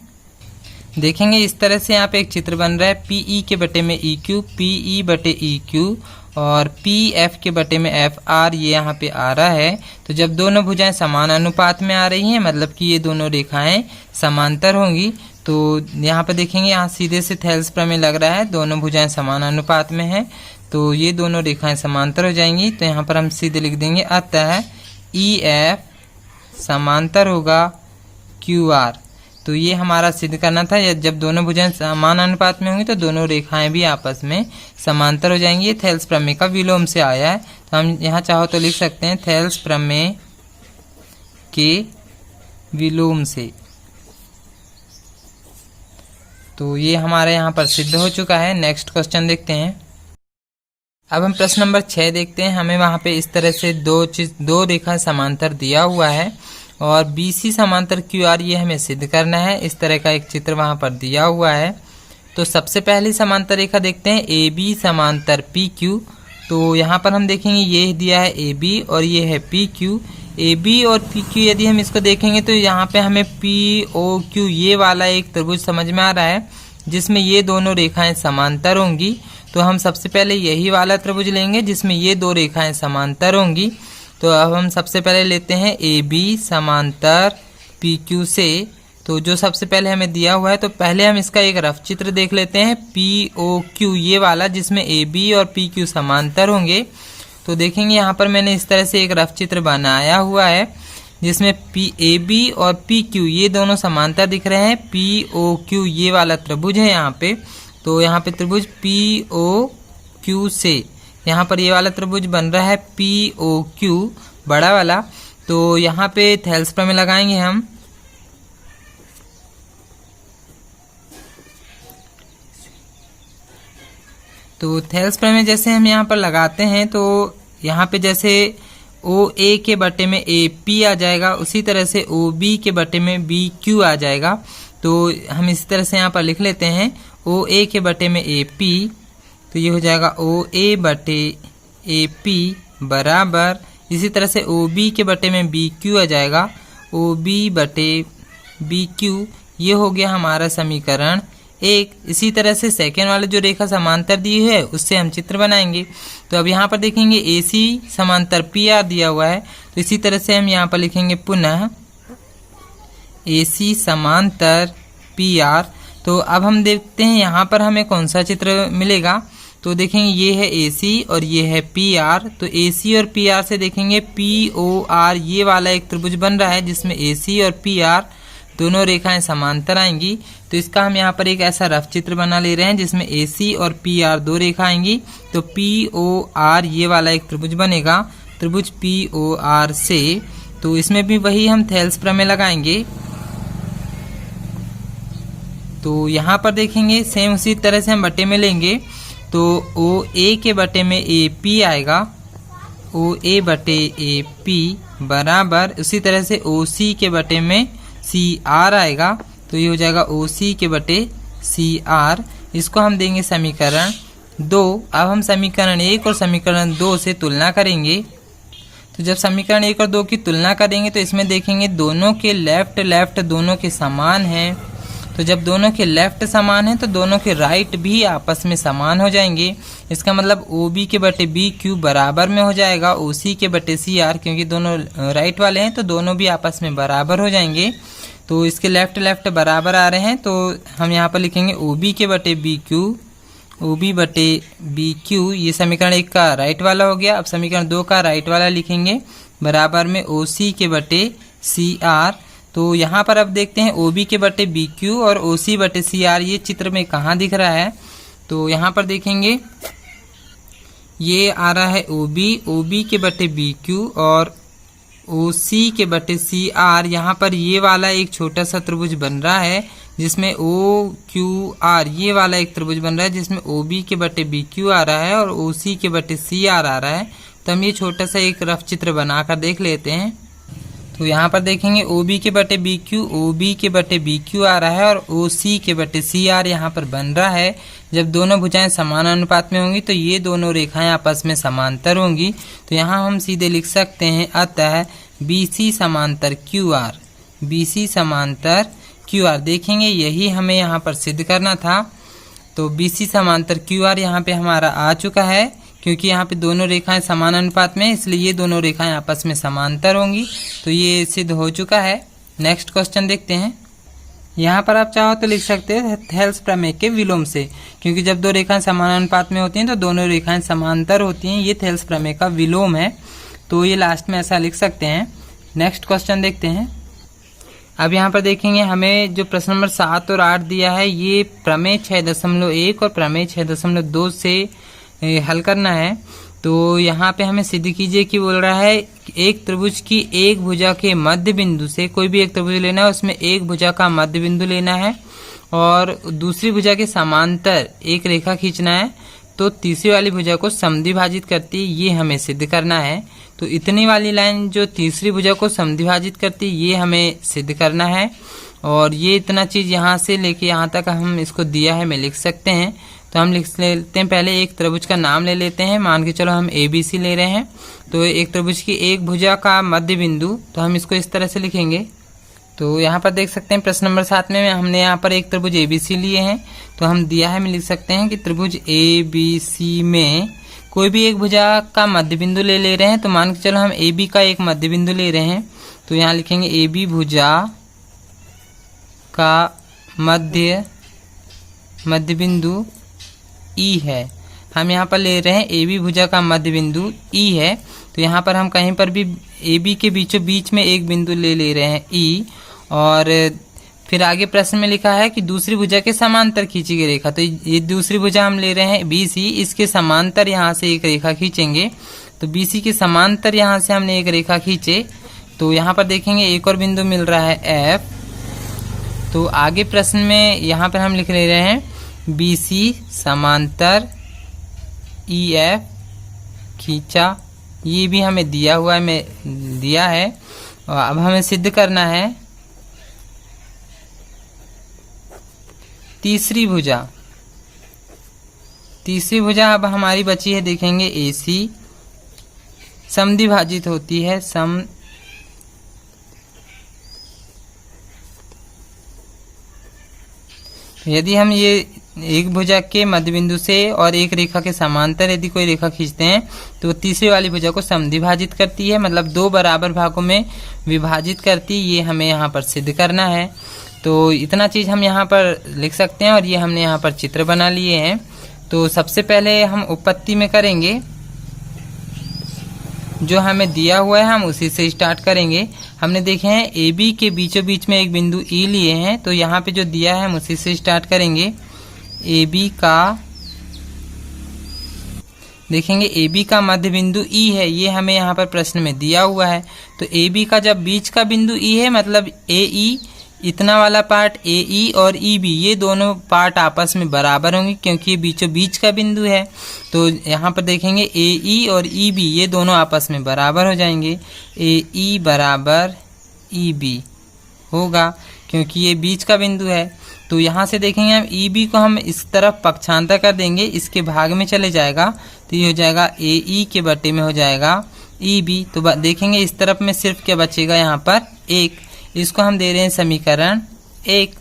देखेंगे इस तरह से यहाँ पे एक चित्र बन रहा है PE के बटे में EQ, PE बटे EQ और PF के बटे में FR ये यहाँ पे आ रहा है। तो जब दोनों भुजाएं समान अनुपात में आ रही हैं, मतलब कि ये दोनों रेखाएं समांतर होंगी, तो यहाँ पे देखेंगे यहाँ सीधे से थेल्स प्रमेय लग रहा है, दोनों भुजाएं समान अनुपात में हैं, तो ये दोनों रेखाएं समांतर हो जाएंगी। तो यहाँ पर हम सीधे लिख देंगे अतः EF समांतर होगा QR। तो ये हमारा सिद्ध करना था, जब दोनों भुजाएं समान अनुपात में होंगी तो दोनों रेखाएं भी आपस में समांतर हो जाएंगी। ये थेल्स प्रमेय का विलोम से आया है, तो हम यहाँ चाहो तो लिख सकते हैं थेल्स प्रमेय के विलोम से। तो ये हमारे यहाँ पर सिद्ध हो चुका है। नेक्स्ट क्वेश्चन देखते हैं। अब हम प्रश्न नंबर 6 देखते हैं। हमें वहाँ पे इस तरह से दो रेखा समांतर दिया हुआ है और BC समांतर QR ये हमें सिद्ध करना है। इस तरह का एक चित्र वहाँ पर दिया हुआ है। तो सबसे पहली समांतर रेखा देखते हैं AB समांतर PQ। तो यहाँ पर हम देखेंगे ये दिया है AB और ये है PQ। AB और PQ यदि हम इसको देखेंगे तो यहाँ पे हमें POQ ये वाला एक त्रिभुज समझ में आ रहा है जिसमें ये दोनों रेखाएं समांतर होंगी। तो हम सबसे पहले यही वाला त्रिभुज लेंगे जिसमें ये दो रेखाएं समांतर होंगी। तो अब हम सबसे पहले लेते हैं AB समांतर पी क्यू से। तो जो सबसे पहले हमें दिया हुआ है, तो पहले हम इसका एक रफ चित्र देख लेते हैं, पी ओ क्यू ये वाला, जिसमें ए बी और पी क्यू समांतर होंगे। तो देखेंगे यहाँ पर मैंने इस तरह से एक रफ चित्र बनाया हुआ है, जिसमें पी ए बी और पी क्यू ये दोनों समांतर दिख रहे हैं। पी ओ क्यू ये वाला त्रिभुज है यहाँ पे। तो यहाँ पे त्रिभुज पी ओ क्यू से यहाँ पर ये वाला त्रिभुज बन रहा है पी ओ क्यू बड़ा वाला। तो यहाँ पे थेल्स प्रमेय लगाएंगे हम। तो थेल्स प्रमेय जैसे हम यहाँ पर लगाते हैं, तो यहाँ पे जैसे ओ ए के बटे में ए पी आ जाएगा, उसी तरह से ओ बी के बटे में बी क्यू आ जाएगा। तो हम इसी तरह से यहाँ पर लिख लेते हैं, ओ ए के बटे में ए पी, तो ये हो जाएगा ओ ए बटे ए पी बराबर, इसी तरह से ओ बी के बटे में बी क्यू आ जाएगा, ओ बी बटे बी क्यू। ये हो गया हमारा समीकरण एक। इसी तरह से सेकेंड वाले जो रेखा समांतर दी है उससे हम चित्र बनाएंगे। तो अब यहाँ पर देखेंगे ए सी समांतर पी आर दिया हुआ है, तो इसी तरह से हम यहाँ पर लिखेंगे पुनः ए सी समांतर पी आर। तो अब हम देखते हैं यहाँ पर हमें कौन सा चित्र मिलेगा। तो देखेंगे ये है ए सी और ये है पी आर। तो ए सी और पी आर से देखेंगे पी ओ आर ये वाला एक त्रिभुज बन रहा है, जिसमें ए सी और पी आर दोनों रेखाएं समांतर आएंगी। तो इसका हम यहाँ पर एक ऐसा रफ चित्र बना ले रहे हैं, जिसमें ए सी और पी आर दो रेखा आएंगी। तो पी ओ आर ये वाला एक त्रिभुज बनेगा, त्रिभुज पी ओ आर से। तो इसमें भी वही हम थेल्स प्रमेय लगाएंगे। तो यहाँ पर देखेंगे सेम उसी तरह से हम बटे में लेंगे। तो ओ ए के बटे में ए पी आएगा, ओ ए बटे ए पी बराबर, उसी तरह से ओ सी के बटे में सी आर आएगा। तो ये हो जाएगा ओ सी के बटे सी आर। इसको हम देंगे समीकरण 2। अब हम समीकरण 1 और समीकरण 2 से तुलना करेंगे। तो जब समीकरण 1 और 2 की तुलना करेंगे, तो इसमें देखेंगे दोनों के लेफ्ट दोनों के समान हैं। तो जब दोनों के लेफ्ट समान हैं, तो दोनों के राइट भी आपस में समान हो जाएंगे। इसका मतलब ओ बी के बटे बी क्यू बराबर में हो जाएगा ओ सी के बटे सी आर, क्योंकि दोनों राइट वाले हैं, तो दोनों भी आपस में बराबर हो जाएंगे। तो इसके लेफ्ट बराबर आ रहे हैं, तो हम यहाँ पर लिखेंगे ओ बी के बटे बी क्यू, ओ बी बटे बी क्यू। ये समीकरण 1 का राइट वाला हो गया। अब समीकरण 2 का राइट वाला लिखेंगे बराबर में ओ सी के बटे सी आर। तो यहाँ पर अब देखते हैं ओ बी के बटे बी क्यू और ओ सी बटे सी आर ये चित्र में कहाँ दिख रहा है। तो यहाँ पर देखेंगे ये आ रहा है ओ बी के बटे बी क्यू और ओ सी के बटे सी आर। यहाँ पर ये वाला एक छोटा सा त्रिभुज बन रहा है, जिसमें ओ क्यू आर ये वाला एक त्रिभुज बन रहा है, जिसमें ओ बी के बटे बी क्यू आ रहा है और ओ सी के बटे सी आर आ रहा है। तो हम ये छोटा सा एक रफ चित्र बनाकर देख लेते हैं। तो यहाँ पर देखेंगे ओ बी के बटे बी क्यू, ओ बी के बटे बी क्यू आ रहा है और ओ सी के बटे सी आर यहाँ पर बन रहा है। जब दोनों भुजाएं समान अनुपात में होंगी, तो ये दोनों रेखाएं आपस में समांतर होंगी। तो यहाँ हम सीधे लिख सकते हैं, अतः बी सी समांतर क्यू आर, बी सी समांतर क्यू आर। देखेंगे यही हमें यहाँ पर सिद्ध करना था। तो बी सी समांतर क्यू आर यहाँ पे हमारा आ चुका है, क्योंकि यहाँ पे दोनों रेखाएं समान अनुपात में, इसलिए ये दोनों रेखाएं आपस में समांतर होंगी। तो ये सिद्ध हो चुका है। नेक्स्ट क्वेश्चन देखते हैं। यहाँ पर आप चाहो तो लिख सकते हैं थेल्स प्रमेय के विलोम से, क्योंकि जब दो रेखाएं समान अनुपात में होती हैं तो दोनों रेखाएं समांतर होती हैं। ये थेल्स प्रमेय का विलोम है, तो ये लास्ट में ऐसा लिख सकते हैं। नेक्स्ट क्वेश्चन देखते हैं। अब यहाँ पर देखेंगे हमें जो प्रश्न नंबर 7 और 8 दिया है, ये प्रमेय 6.1 और प्रमेय 6.2 से हल करना है। तो यहाँ पे हमें सिद्ध कीजिए कि बोल रहा है एक त्रिभुज की एक भुजा के मध्य बिंदु से, कोई भी एक त्रिभुज लेना है, उसमें एक भुजा का मध्य बिंदु लेना है और दूसरी भुजा के समांतर एक रेखा खींचना है। तो तीसरी वाली भुजा को समद्विभाजित करती है, ये हमें सिद्ध करना है। तो इतनी वाली लाइन जो तीसरी भुजा को समद्विभाजित करती है, ये हमें सिद्ध करना है। और ये इतना चीज यहाँ से लेके यहाँ तक हम इसको दिया है, मैं लिख सकते हैं। तो हम लिख लेते हैं, पहले एक त्रिभुज का नाम ले लेते हैं। मान के चलो हम ABC ले रहे हैं। तो एक त्रिभुज की एक भुजा का मध्य बिंदु, तो हम इसको इस तरह से लिखेंगे। तो यहाँ पर देख सकते हैं प्रश्न नंबर 7 में हमने यहाँ पर एक त्रिभुज ABC लिए हैं। तो हम दिया है, में लिख सकते हैं कि त्रिभुज ABC में कोई भी एक भुजा का मध्य बिंदु ले रहे हैं। तो मान के चलो हम AB का एक मध्य बिंदु ले रहे हैं। तो यहाँ लिखेंगे AB भुजा का मध्य बिंदु ई है। हम यहाँ पर ले रहे हैं AB भुजा का मध्य बिंदु ई है, तो यहाँ पर हम कहीं पर भी AB के बीचों बीच में एक बिंदु ले रहे हैं ई, और फिर आगे प्रश्न में लिखा है कि दूसरी भुजा के समांतर खींची गई रेखा। तो ये दूसरी भुजा हम ले रहे हैं BC, इसके समांतर यहाँ से एक रेखा खींचेंगे। तो BC के समांतर यहाँ से हमने एक रेखा खींचे, तो यहाँ पर देखेंगे एक और बिंदु मिल रहा है F। तो आगे प्रश्न में यहाँ पर हम लिख ले रहे हैं BC समांतर EF खींचा, ये भी हमें दिया हुआ है, दिया है। और अब हमें सिद्ध करना है तीसरी भुजा अब हमारी बची है, देखेंगे AC समद्विभाजित होती है, यदि हम ये एक भुजा के मध्य बिंदु से और एक रेखा के समांतर यदि कोई रेखा खींचते हैं तो तीसरी वाली भुजा को समद्विभाजित करती है, मतलब दो बराबर भागों में विभाजित करती है। ये हमें यहाँ पर सिद्ध करना है। तो इतना चीज हम यहाँ पर लिख सकते हैं, और ये हमने यहाँ पर चित्र बना लिए हैं। तो सबसे पहले हम उत्पत्ति में करेंगे, जो हमें दिया हुआ है हम उसी से स्टार्ट करेंगे। हमने देखे हैं AB के बीचों बीच में एक बिंदु E लिए हैं, तो यहाँ पे जो दिया है हम उसी से स्टार्ट करेंगे। AB का देखेंगे AB का मध्य बिंदु E है, ये हमें यहाँ पर प्रश्न में दिया हुआ है। तो AB का जब बीच का बिंदु E है, मतलब AE, इतना वाला पार्ट AE और EB ये दोनों पार्ट आपस में बराबर होंगे, क्योंकि ये बीचों बीच का बिंदु है। तो यहाँ पर देखेंगे AE और EB ये दोनों आपस में बराबर हो जाएंगे। AE बराबर EB होगा, क्योंकि ये बीच का बिंदु है। तो यहाँ से देखेंगे हम EB को हम इस तरफ पक्षांतर कर देंगे, इसके भाग में चले जाएगा, तो ये हो जाएगा AE के बटे में हो जाएगा EB। तो देखेंगे इस तरफ में सिर्फ क्या बचेगा, यहाँ पर 1, इसको हम दे रहे हैं समीकरण 1।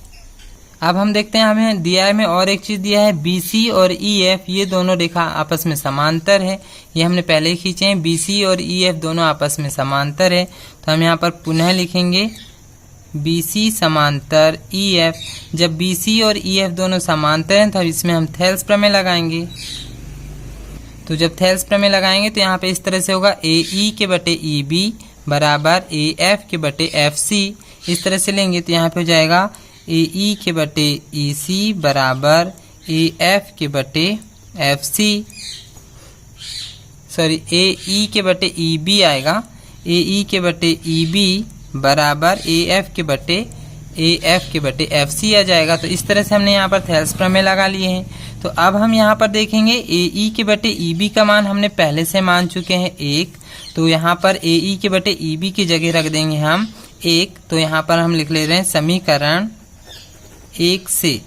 अब हम देखते हैं हमें दिया है, में और एक चीज दिया है BC और EF ये दोनों रेखा आपस में समांतर है, ये हमने पहले ही खींचे हैं। BC और EF दोनों आपस में समांतर है, तो हम यहाँ पर पुनः लिखेंगे BC समांतर EF। जब BC और EF दोनों समांतर हैं तो इसमें हम थेल्स प्रमेय लगाएंगे। तो जब थेल्स प्रमेय लगाएंगे तो यहाँ पे इस तरह से होगा AE के बटे EB बराबर AF के बटे FC। इस तरह से लेंगे तो यहाँ पे हो जाएगा AE के बटे EC बराबर AF के बटे FC, सॉरी AE के बटे EB आएगा, AE के बटे EB बराबर AF के बटे FC आ जाएगा। तो इस तरह से हमने यहाँ पर थेल्स प्रमेय लगा लिए हैं। तो अब हम यहाँ पर देखेंगे AE के बटे EB का मान हमने पहले से मान चुके हैं 1, तो यहाँ पर AE के बटे EB की जगह रख देंगे हम 1। तो यहाँ पर हम लिख ले रहे हैं समीकरण 1 से,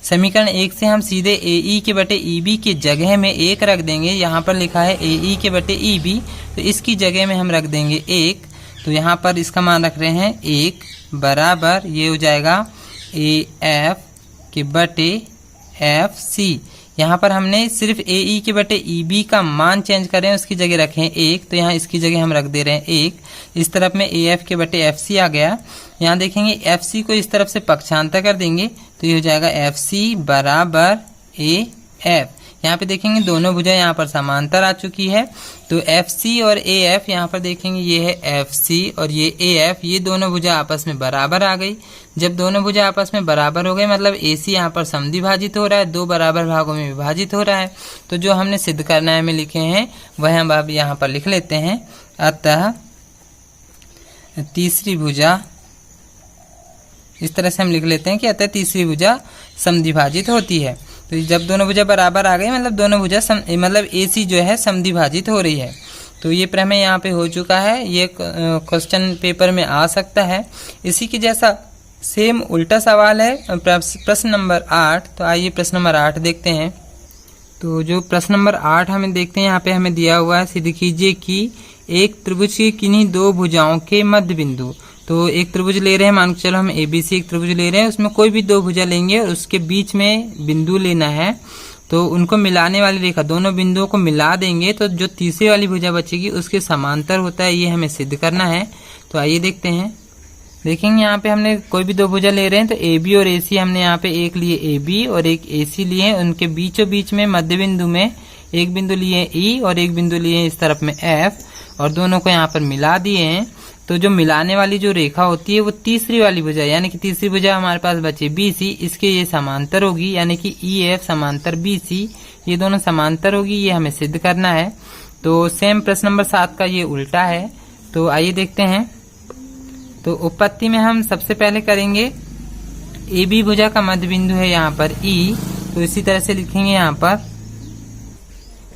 समीकरण 1 से हम सीधे AE के बटे EB की जगह में 1 रख देंगे। यहाँ पर लिखा है AE के बटे EB, तो इसकी जगह में हम रख देंगे 1। तो यहाँ पर इसका मान रख रहे हैं 1 बराबर, ये हो जाएगा AF के बटे FC। यहाँ पर हमने सिर्फ AE के बटे EB का मान चेंज करें, उसकी जगह रखें 1, तो यहाँ इसकी जगह हम रख दे रहे हैं 1। इस तरफ में AF के बटे FC आ गया। यहाँ देखेंगे FC को इस तरफ से पक्षांतर कर देंगे, तो ये हो जाएगा FC बराबर AF। यहाँ पे देखेंगे दोनों भुजा यहाँ पर समांतर आ चुकी है, तो FC और AF यहाँ पर देखेंगे ये है FC और ये AF, ये दोनों भुजा आपस में बराबर आ गई। जब दोनों भुजा आपस में बराबर हो गए मतलब AC यहाँ पर समद्विभाजित हो रहा है, दो बराबर भागों में विभाजित हो रहा है। तो जो हमने सिद्ध करना है में लिखे हैं वह हम अब यहाँ पर लिख लेते हैं। अतः तीसरी भुजा, इस तरह से हम लिख लेते हैं कि अतः तीसरी भुजा समद्विभाजित होती है। तो जब दोनों भुजा बराबर आ गए मतलब दोनों भुजा मतलब AC जो है समद्विभाजित हो रही है। तो ये प्रमेय यहाँ पे हो चुका है, ये क्वेश्चन पेपर में आ सकता है। इसी के जैसा सेम उल्टा सवाल है प्रश्न नंबर 8। तो आइए प्रश्न नंबर 8 देखते हैं। तो जो प्रश्न नंबर 8 हमें देखते हैं, यहाँ पे हमें दिया हुआ है सिद्ध कीजिए कि एक त्रिभुज की किन्हीं दो भुजाओं के मध्य बिंदु। तो एक त्रिभुज ले रहे हैं, मान के चलो हम ABC एक त्रिभुज ले रहे हैं, उसमें कोई भी दो भुजा लेंगे और उसके बीच में बिंदु लेना है। तो उनको मिलाने वाली रेखा, दोनों बिंदुओं को मिला देंगे तो जो तीसरी वाली भुजा बचेगी उसके समांतर होता है, ये हमें सिद्ध करना है। तो आइए देखते हैं। देखेंगे यहाँ पे हमने कोई भी दो भुजा ले रहे हैं तो ए बी और ए सी हमने यहाँ पे एक लिए ए बी और एक ए सी लिए हैं। उनके बीचों बीच में मध्य बिंदु में एक बिंदु लिए ई और एक बिंदु लिए इस तरफ में एफ और दोनों को यहाँ पर मिला दिए हैं। तो जो मिलाने वाली जो रेखा होती है वो तीसरी वाली भुजा यानी कि तीसरी भुजा हमारे पास बची बी सी, इसके ये समांतर होगी यानी कि ई एफ समांतर बी सी, ये दोनों समांतर होगी, ये हमें सिद्ध करना है। तो सेम प्रश्न नंबर 7 का ये उल्टा है। तो आइए देखते हैं। तो उत्पत्ति में हम सबसे पहले करेंगे ए बी भुजा का मध्य बिंदु है यहाँ पर ई, तो इसी तरह से लिखेंगे यहाँ पर।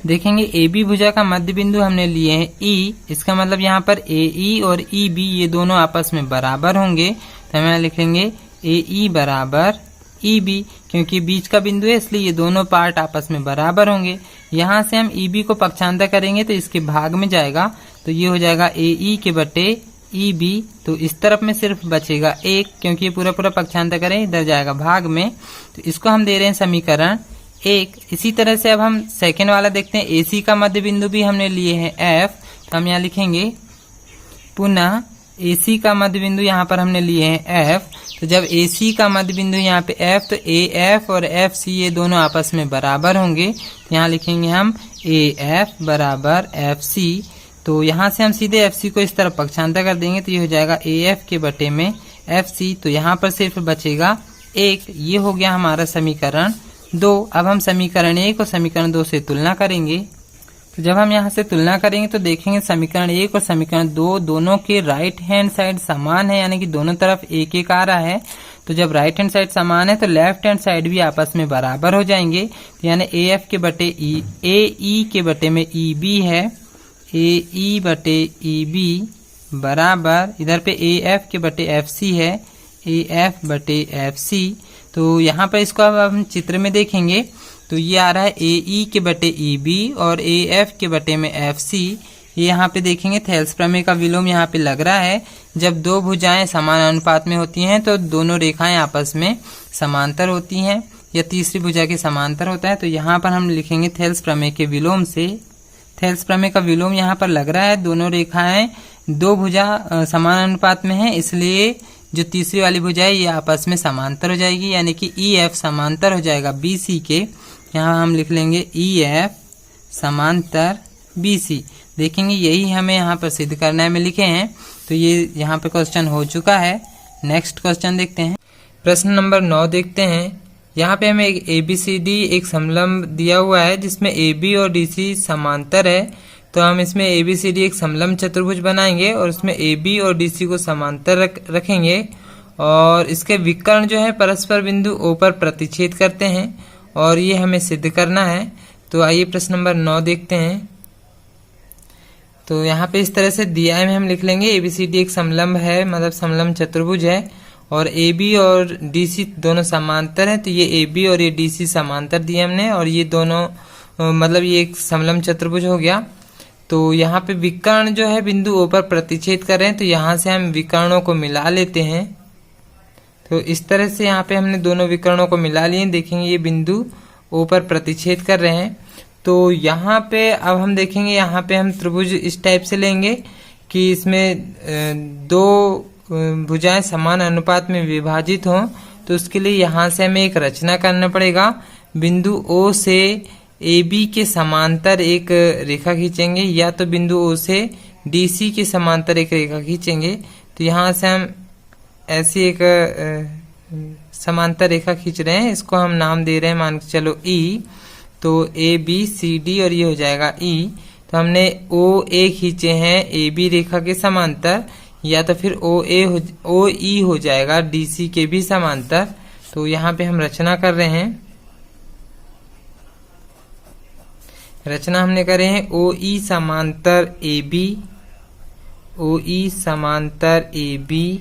देखेंगे ए बी भुजा का मध्य बिंदु हमने लिए हैं ई, इसका मतलब यहाँ पर ए ई और ई बी ये दोनों आपस में बराबर होंगे, तो हम लिखेंगे ए ई बराबर ई बी, क्योंकि बीच का बिंदु है इसलिए ये दोनों पार्ट आपस में बराबर होंगे। यहाँ से हम ई बी को पक्षांतर करेंगे तो इसके भाग में जाएगा, तो ये हो जाएगा ए ई के बटे ई बी। तो इस तरफ में सिर्फ बचेगा एक, क्योंकि ये पूरा पूरा पक्षांतर करें इधर जाएगा भाग में, तो इसको हम दे रहे हैं समीकरण 1। इसी तरह से अब हम सेकेंड वाला देखते हैं। ए सी का मध्य बिंदु भी हमने लिए हैं एफ, तो हम यहाँ लिखेंगे पुनः ए सी का मध्य बिंदु यहाँ पर हमने लिए हैं एफ। तो जब ए सी का मध्य बिंदु यहाँ पे एफ, तो ए एफ और एफ सी ये दोनों आपस में बराबर होंगे, यहाँ लिखेंगे हम ए एफ बराबर एफ सी। तो यहाँ से हम सीधे एफ सी को इस तरफ पक्षांतर कर देंगे तो ये हो जाएगा ए एफ के बटे में एफ सी। तो यहाँ पर सिर्फ बचेगा एक, ये हो गया हमारा समीकरण 2। अब हम समीकरण 1 और समीकरण 2 से तुलना करेंगे। तो जब हम यहाँ से तुलना करेंगे तो देखेंगे समीकरण 1 और समीकरण 2 दोनों के राइट हैंड साइड समान है, यानी कि दोनों तरफ एक एक आ रहा है। तो जब राइट हैंड साइड समान है तो लेफ्ट हैंड साइड भी आपस में बराबर हो जाएंगे। तो यानी ए एफ के बटे ई, ए ई के बटे में ई बी है, ए ई बटे ई बी बराबर इधर पे ए एफ के बटे एफ सी है, ए एफ बटे एफ सी। तो यहाँ पर इसको अब हम चित्र में देखेंगे तो ये आ रहा है ए ई के बटे ई बी और ए एफ के बटे में एफ सी। ये यहाँ पे देखेंगे थेल्स प्रमेय का विलोम यहाँ पे लग रहा है। जब दो भुजाएं समान अनुपात में होती हैं तो दोनों रेखाएं आपस में समांतर होती हैं, या तीसरी भुजा के समांतर होता है। तो यहाँ पर हम लिखेंगे थेल्स प्रमेय के विलोम से। थेल्स प्रमेय का विलोम यहाँ पर लग रहा है, दोनों रेखाएं दो भुजा समान अनुपात में है, इसलिए जो तीसरी वाली भुजा है ये आपस में समांतर हो जाएगी, यानी कि ई एफ समांतर हो जाएगा बी सी के। यहाँ हम लिख लेंगे ई एफ समांतर बी सी। देखेंगे यही हमें यहाँ पर सिद्ध करना है में लिखे हैं। तो ये यहाँ पे क्वेश्चन हो चुका है। नेक्स्ट क्वेश्चन देखते हैं। प्रश्न नंबर 9 देखते हैं। यहाँ पे हमें एक ए बी सी डी एक समलंब दिया हुआ है जिसमें ए बी और डी सी समांतर है। तो हम इसमें ए बी सी डी एक समलंब चतुर्भुज बनाएंगे और उसमें ए बी और डी सी को समांतर रखेंगे और इसके विकर्ण जो है परस्पर बिंदु ओ पर प्रतिच्छेद करते हैं और ये हमें सिद्ध करना है। तो आइए प्रश्न नंबर 9 देखते हैं। तो यहाँ पे इस तरह से दिया है, हम लिख लेंगे ए बी सी डी एक समलंब है, मतलब समलंब चतुर्भुज है और ए बी और डी सी दोनों समांतर हैं। तो ये ए बी और ये डी सी समांतर दिए हमने और ये दोनों मतलब ये एक समलंब चतुर्भुज हो गया। तो यहाँ पे विकर्ण जो है बिंदु ओ पर प्रतिच्छेद कर रहे हैं, तो यहाँ से हम विकर्णों को मिला लेते हैं। तो इस तरह से यहाँ पे हमने दोनों विकर्णों को मिला लिए। देखेंगे ये बिंदु ओ पर प्रतिच्छेद कर रहे हैं। तो यहाँ पे अब हम देखेंगे, यहाँ पे हम त्रिभुज इस टाइप से लेंगे कि इसमें दो भुजाएं समान अनुपात में विभाजित हों। तो उसके लिए यहाँ से हमें एक रचना करना पड़ेगा। बिंदु ओ से ए बी के समांतर एक रेखा खींचेंगे, या तो बिंदु ओ से डी सी के समांतर एक रेखा खींचेंगे। तो यहाँ से हम ऐसी एक समांतर रेखा खींच रहे हैं, इसको हम नाम दे रहे हैं मान के चलो ई। तो ए बी सी डी और ये हो जाएगा ई। तो हमने ओ ए खींचे हैं ए बी रेखा के समांतर, या तो फिर ओ ई हो जाएगा डी सी के भी समांतर। तो यहाँ पे हम रचना कर रहे हैं। रचना हमने करे हैं ओ ई समांतर ए बी, ओ ई समांतर ए बी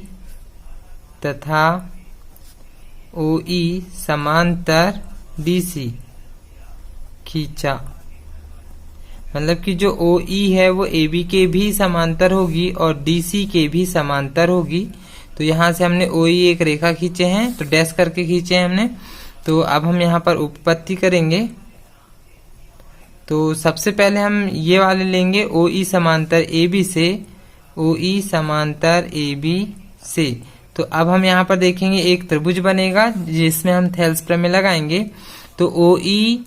तथा ओ ई समांतर डी सी खींचा। मतलब कि जो ओ ई है वो ए बी के भी समांतर होगी और डी सी के भी समांतर होगी। तो यहाँ से हमने ओ ई एक रेखा खींचे हैं, तो डैश करके खींचे हैं हमने। तो अब हम यहाँ पर उत्पत्ति करेंगे। तो सबसे पहले हम ये वाले लेंगे ओ ई समांतर ए बी से, ओ ई समांतर ए बी से। तो अब हम यहाँ पर देखेंगे एक त्रिभुज बनेगा जिसमें हम थेल्स प्रमेय लगाएंगे। तो ओ ई,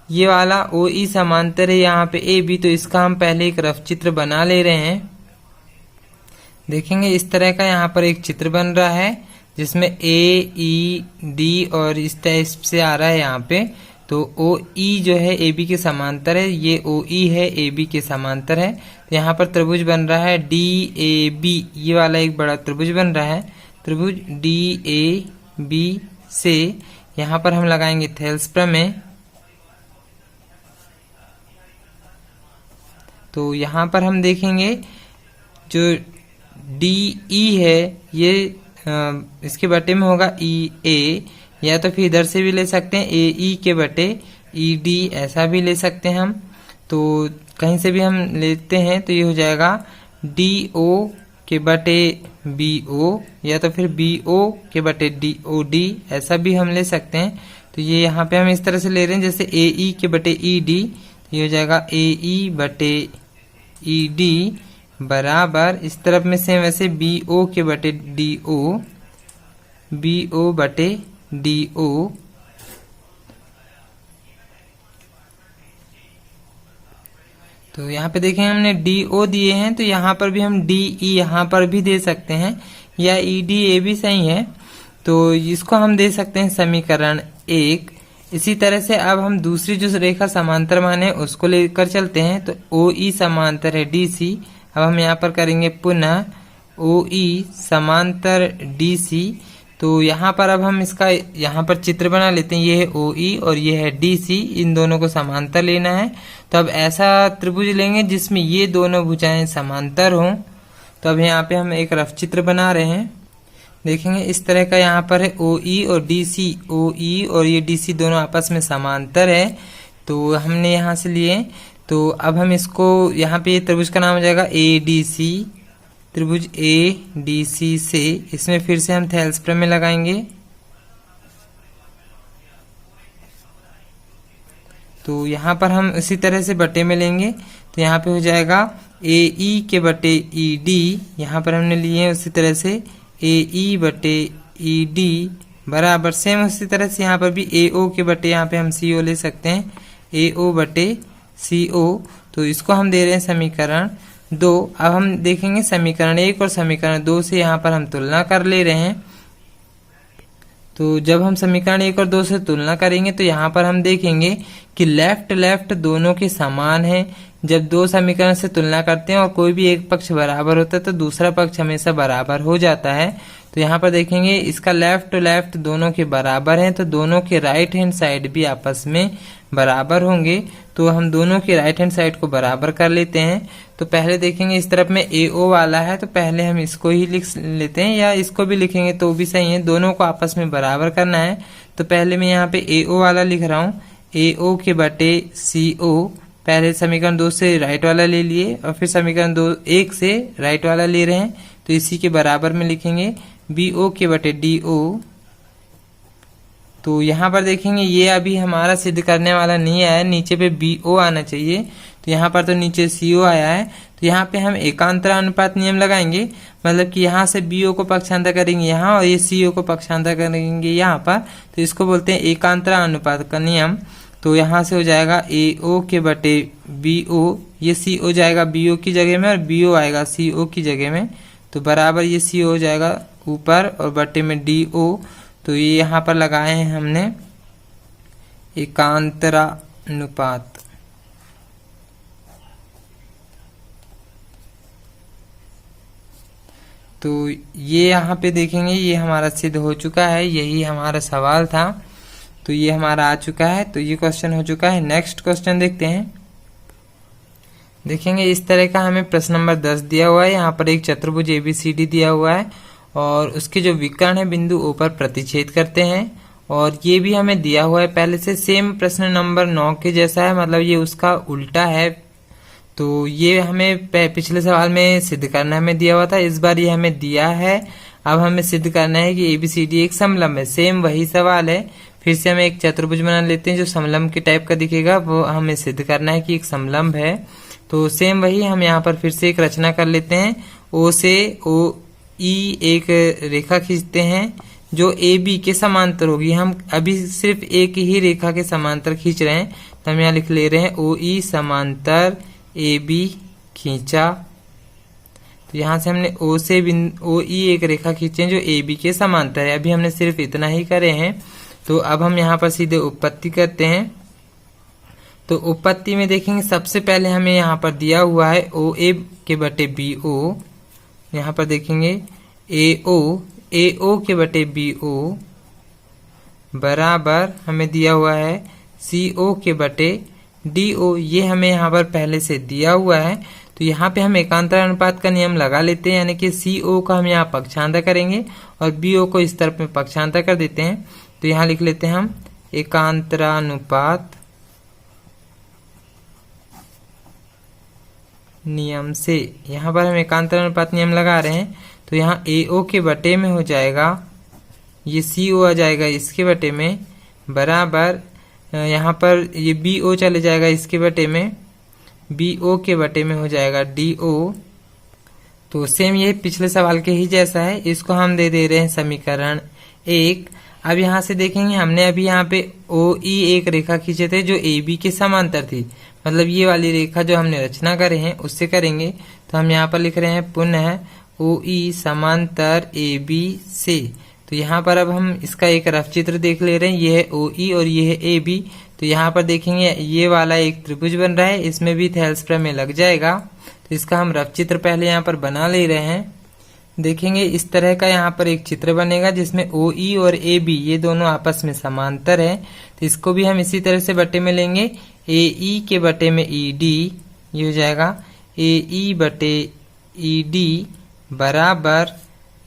ये वाला ओ ई समांतर है यहाँ पे ए बी, तो इसका हम पहले एक रफ चित्र बना ले रहे हैं। देखेंगे इस तरह का यहाँ पर एक चित्र बन रहा है जिसमें ए ई डी और इस टाइप से आ रहा है यहाँ पे। तो ओ ई जो है ए बी के समांतर है, ये ओ ई है ए बी के समांतर है। तो यहाँ पर त्रिभुज बन रहा है डी ए बी, ये वाला एक बड़ा त्रिभुज बन रहा है। त्रिभुज डी ए बी से यहाँ पर हम लगाएंगे थेल्स प्रमेय। तो यहाँ पर हम देखेंगे जो डी ई है ये इसके बटे में होगा ई ए, या तो फिर इधर से भी ले सकते हैं ए ई के बटे ई डी, ऐसा भी ले सकते हैं हम। तो कहीं से भी हम लेते हैं तो ये हो जाएगा डी ओ के बटे बी ओ, या तो फिर बी ओ के बटे डी ओ डी, ऐसा भी हम ले सकते हैं। तो ये यहाँ पे हम इस तरह से ले रहे हैं जैसे ए ई के बटे ई डी, ये हो जाएगा ए ई बटे ई डी बराबर इस तरफ में से वैसे बी ओ के बटे डी ओ, बी ओ बटे डी ओ। तो यहाँ पे देखें हमने डी ओ दिए हैं, तो यहाँ पर भी हम डी ई यहाँ पर भी दे सकते हैं, या ई डी ए भी सही है। तो इसको हम दे सकते हैं समीकरण 1। इसी तरह से अब हम दूसरी जो रेखा समांतर माने उसको लेकर चलते हैं। तो ओ ई समांतर है डी सी। अब हम यहाँ पर करेंगे पुनः ओ ई समांतर डी सी। तो यहाँ पर अब हम इसका यहाँ पर चित्र बना लेते हैं, ये है ओ ई और ये है डी सी, इन दोनों को समांतर लेना है। तो अब ऐसा त्रिभुज लेंगे जिसमें ये दोनों भुजाएं समांतर हों। तो अब यहाँ पे हम एक रफ चित्र बना रहे हैं। देखेंगे इस तरह का यहाँ पर है ओ ई और डी सी, ओ ई और ये डी सी दोनों आपस में समांतर है। तो हमने यहाँ से लिए, तो अब हम इसको यहाँ पे त्रिभुज का नाम हो जाएगा ए डी सी, त्रिभुज ए डी सी से इसमें फिर से हम थेल्स प्रमेय लगाएंगे। तो यहाँ पर हम इसी तरह से बटे में लेंगे। तो यहाँ पे हो जाएगा ए ई के बटे ई डी, यहाँ पर हमने लिए हैं उसी तरह से ए ई बटे ई डी बराबर सेम उसी तरह से यहाँ पर भी ए ओ के बटे यहाँ पे हम सी ओ ले सकते हैं, ए ओ बटे सी ओ। तो इसको हम दे रहे हैं समीकरण 2। अब हम देखेंगे समीकरण 1 और समीकरण 2 से यहाँ पर हम तुलना कर ले रहे हैं। तो जब हम समीकरण 1 और 2 से तुलना करेंगे तो यहाँ पर हम देखेंगे कि लेफ्ट दोनों के समान है। जब दो समीकरण से तुलना करते हैं और कोई भी एक पक्ष बराबर होता है तो दूसरा पक्ष हमेशा बराबर हो जाता है। तो यहाँ पर देखेंगे इसका लेफ्ट दोनों के बराबर है, तो दोनों के राइट हैंड साइड भी आपस में बराबर होंगे। तो हम दोनों के राइट हैंड साइड को बराबर कर लेते हैं। तो पहले देखेंगे इस तरफ में ए ओ वाला है, तो पहले हम इसको ही लिख लेते हैं, या इसको भी लिखेंगे तो भी सही है, दोनों को आपस में बराबर करना है। तो पहले मैं यहाँ पे ए ओ वाला लिख रहा हूँ, ए ओ के बटे सी ओ। पहले समीकरण 2 से राइट वाला ले लिए और फिर समीकरण 1 से राइट वाला ले रहे हैं, तो इसी के बराबर में लिखेंगे बी ओ के बटे डी ओ। तो यहाँ पर देखेंगे ये अभी हमारा सिद्ध करने वाला नहीं आया, नीचे पे बी ओ आना चाहिए। तो यहाँ पर तो नीचे सी ओ आया है। तो यहाँ पे हम एकांतरा अनुपात नियम लगाएंगे, मतलब कि यहाँ से बी ओ को पक्षांतर करेंगे यहाँ और ये सी ओ को पक्षांतर करेंगे यहाँ पर। तो इसको बोलते हैं एकांतरा अनुपात का नियम। तो यहाँ से हो जाएगा ए ओ के बटे बी ओ, ये सी ओ जाएगा बी ओ की जगह में और बी ओ आएगा सी ओ की जगह में। तो बराबर ये सी ओ जाएगा ऊपर और बटे में डी ओ। तो ये यहाँ पर लगाए हैं हमने एकांतरा अनुपात। तो ये यहाँ पे देखेंगे ये हमारा सिद्ध हो चुका है, यही हमारा सवाल था। तो ये हमारा आ चुका है, तो ये क्वेश्चन हो चुका है। नेक्स्ट क्वेश्चन देखते हैं। देखेंगे इस तरह का हमें प्रश्न नंबर 10 दिया हुआ है। यहाँ पर एक चतुर्भुज एबीसीडी दिया हुआ है और उसके जो विकर्ण है बिंदु ओ पर प्रतिच्छेद करते हैं, और ये भी हमें दिया हुआ है पहले से, सेम प्रश्न नंबर 9 के जैसा है, मतलब ये उसका उल्टा है। तो ये हमें पिछले सवाल में सिद्ध करना हमें दिया हुआ था, इस बार ये हमें दिया है। अब हमें सिद्ध करना है कि एबीसीडी एक समलंब है। सेम वही सवाल है, फिर से हमें एक चतुर्भुज बना लेते हैं जो समलंब के टाइप का दिखेगा, वो हमें सिद्ध करना है कि एक समलंब है। तो सेम वही हम यहाँ पर फिर से एक रचना कर लेते हैं। ओ से ओ ई एक रेखा खींचते हैं जो ए बी के समांतर होगी। हम अभी सिर्फ एक ही रेखा के समांतर खींच रहे हैं, तो हम यहाँ लिख ले रहे हैं ओ ई समांतर ए बी खींचा। तो यहाँ से हमने ओ से ओ ई एक रेखा खींचे जो ए बी के समांतर है। अभी हमने सिर्फ इतना ही करे हैं। तो अब हम यहाँ पर सीधे उत्पत्ति करते हैं। तो उत्पत्ति में देखेंगे सबसे पहले हमें यहाँ पर दिया हुआ है ओ ए के बटे बी ओ। यहाँ पर देखेंगे ए ओ के बटे बी ओ बराबर हमें दिया हुआ है सी ओ के बटे डी ओ। ये हमें यहाँ पर पहले से दिया हुआ है। तो यहाँ पे हम एकांतर अनुपात का नियम लगा लेते हैं, यानी कि सी ओ का हम यहाँ पक्षांतर करेंगे और बी ओ को इस तरफ में पक्षांतर कर देते हैं। तो यहाँ लिख लेते हैं हम एकांतरानुपात नियम से। यहाँ पर हम एकांतर अनुपात नियम लगा रहे हैं। तो यहाँ ए ओ के बटे में हो जाएगा, ये सी ओ आ जाएगा इसके बटे में, बराबर यहाँ पर ये बी ओ चले जाएगा इसके बटे में, बी ओ के बटे में हो जाएगा डी ओ। तो सेम ये पिछले सवाल के ही जैसा है, इसको हम दे रहे हैं समीकरण 1। अब यहाँ से देखेंगे हमने अभी यहाँ पे ओ ई एक रेखा खींचे थे जो ए बी के समांतर थी, मतलब ये वाली रेखा जो हमने रचना करे हैं उससे करेंगे। तो हम यहाँ पर लिख रहे हैं पुनः ओ ई समांतर ए बी से। तो यहाँ पर अब हम इसका एक रफ चित्र देख ले रहे हैं। ये है ओ ई और ये है ए बी। तो यहाँ पर देखेंगे ये वाला एक त्रिभुज बन रहा है, इसमें भी थेल्स प्रमेय लग जाएगा। तो इसका हम रफ चित्र पहले यहाँ पर बना ले रहे हैं। देखेंगे इस तरह का यहाँ पर एक चित्र बनेगा जिसमें ओ ई और ए बी ये दोनों आपस में समांतर है। तो इसको भी हम इसी तरह से बटे में लेंगे, ए ई के बटे में ई डी, ये हो जाएगा ए ई बटे ई डी बराबर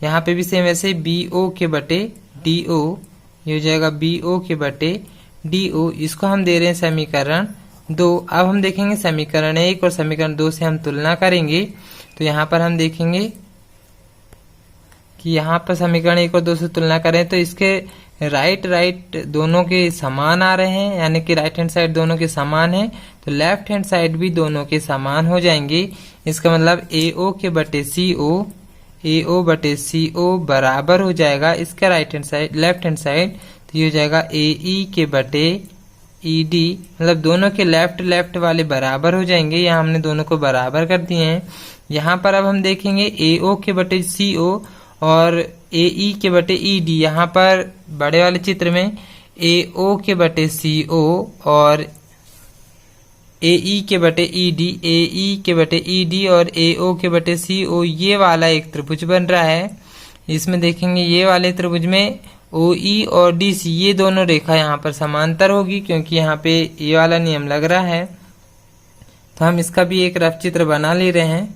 यहाँ पे भी सेम ऐसे बी ओ के बटे डी ओ, ये हो जाएगा बी ओ के बटे डी ओ। इसको हम दे रहे हैं समीकरण 2। अब हम देखेंगे समीकरण 1 और समीकरण 2 से हम तुलना करेंगे। तो यहाँ पर हम देखेंगे कि यहाँ पर समीकरण 1 और 2 से तुलना करें तो इसके राइट दोनों के समान आ रहे हैं, यानी कि राइट हैंड साइड दोनों के समान है। तो लेफ्ट हैंड साइड भी दोनों के समान हो जाएंगे। इसका मतलब ए ओ के बटे सी ओ, ए ओ बटे सी ओ बराबर हो जाएगा इसका right hand side left hand side. तो ये हो जाएगा ए ई के बटे ई डी, मतलब दोनों के लेफ्ट वाले बराबर हो जाएंगे। यहाँ हमने दोनों को बराबर कर दिए हैं। यहाँ पर अब हम देखेंगे ए ओ के बटे सी ओ और ए ई के बटे ई डी। यहाँ पर बड़े वाले चित्र में ए ओ के बटे सी ओ और ए ई के बटे ई डी, ए ई के बटे ई डी और ए ओ के बटे सी ओ, ये वाला एक त्रिभुज बन रहा है। इसमें देखेंगे ये वाले त्रिभुज में ओ ई और डी सी ये दोनों रेखा यहाँ पर समांतर होगी, क्योंकि यहाँ पे ये वाला नियम लग रहा है। तो हम इसका भी एक रफ चित्र बना ले रहे हैं।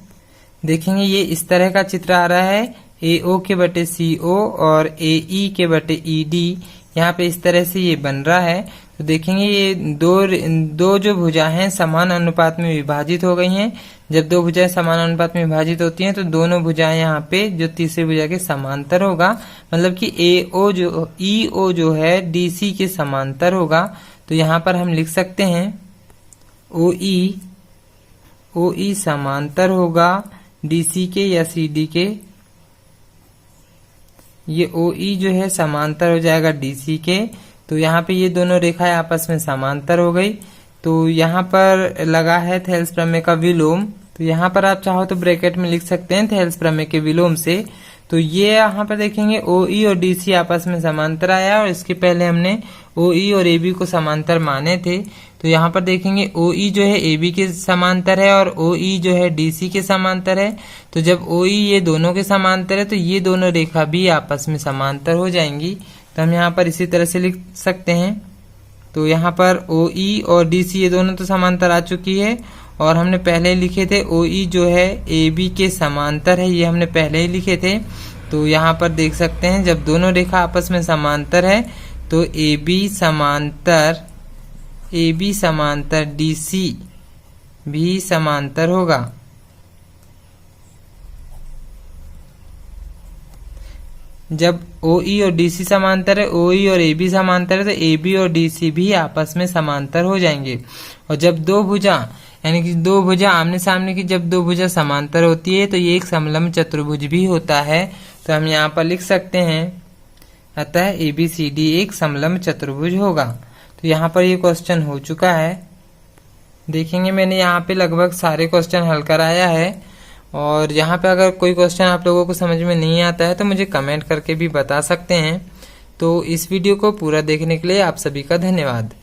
देखेंगे ये इस तरह का चित्र आ रहा है, ए ओ के बटे सी ओ और ए ई के बटे ई डी, यहाँ पे इस तरह से ये बन रहा है। तो देखेंगे ये दो जो भुजा हैं समान अनुपात में विभाजित हो गई हैं। जब दो भुजाएं समान अनुपात में विभाजित होती हैं तो दोनों भुजाएं यहाँ पे जो तीसरी भुजा के समांतर होगा, मतलब कि ए ओ जो ई ओ जो है डी सी के समांतर होगा। तो यहाँ पर हम लिख सकते हैं ओ ई समांतर होगा डी सी के या सी डी के। ये ओ ई जो है समांतर हो जाएगा डी सी के। तो यहाँ पे ये दोनों रेखाएं आपस में समांतर हो गई। तो यहाँ पर लगा है थेल्स प्रमेय का विलोम। तो यहाँ पर आप चाहो तो ब्रैकेट में लिख सकते हैं थेल्स प्रमेय के विलोम से। तो ये यहाँ पर देखेंगे ओ ई और डी सी आपस में समांतर आया, और इसके पहले हमने ओ ई और ए बी को समांतर माने थे। तो यहाँ पर देखेंगे ओ ई जो है ए बी के समांतर है और ओ ई जो है डी सी के समांतर है। तो जब ओ ई ये दोनों के समांतर है तो ये दोनों रेखा भी आपस में समांतर हो जाएंगी। तो हम यहाँ पर इसी तरह से लिख सकते हैं। तो यहाँ पर ओ ई और डी सी ये दोनों तो समांतर आ चुकी है, और हमने पहले लिखे थे ओ ई जो है ए बी के समांतर है, ये हमने पहले ही लिखे थे। तो यहाँ पर देख सकते हैं जब दोनों रेखा आपस में समांतर है तो ए बी समांतर डी सी भी समांतर होगा। जब ओ ई और डी सी समांतर है, ओ ई और ए बी समांतर है, तो ए बी और डी सी भी आपस में समांतर हो जाएंगे। और जब दो भुजा यानी कि दो भुजा आमने सामने की जब दो भुजा समांतर होती है तो ये एक समलंब चतुर्भुज भी होता है। तो हम यहाँ पर लिख सकते हैं अतः ABCD एक समलंब चतुर्भुज होगा। तो यहाँ पर ये क्वेश्चन हो चुका है। देखेंगे मैंने यहाँ पे लगभग सारे क्वेश्चन हल कराया है। और यहाँ पे अगर कोई क्वेश्चन आप लोगों को समझ में नहीं आता है तो मुझे कमेंट करके भी बता सकते हैं। तो इस वीडियो को पूरा देखने के लिए आप सभी का धन्यवाद।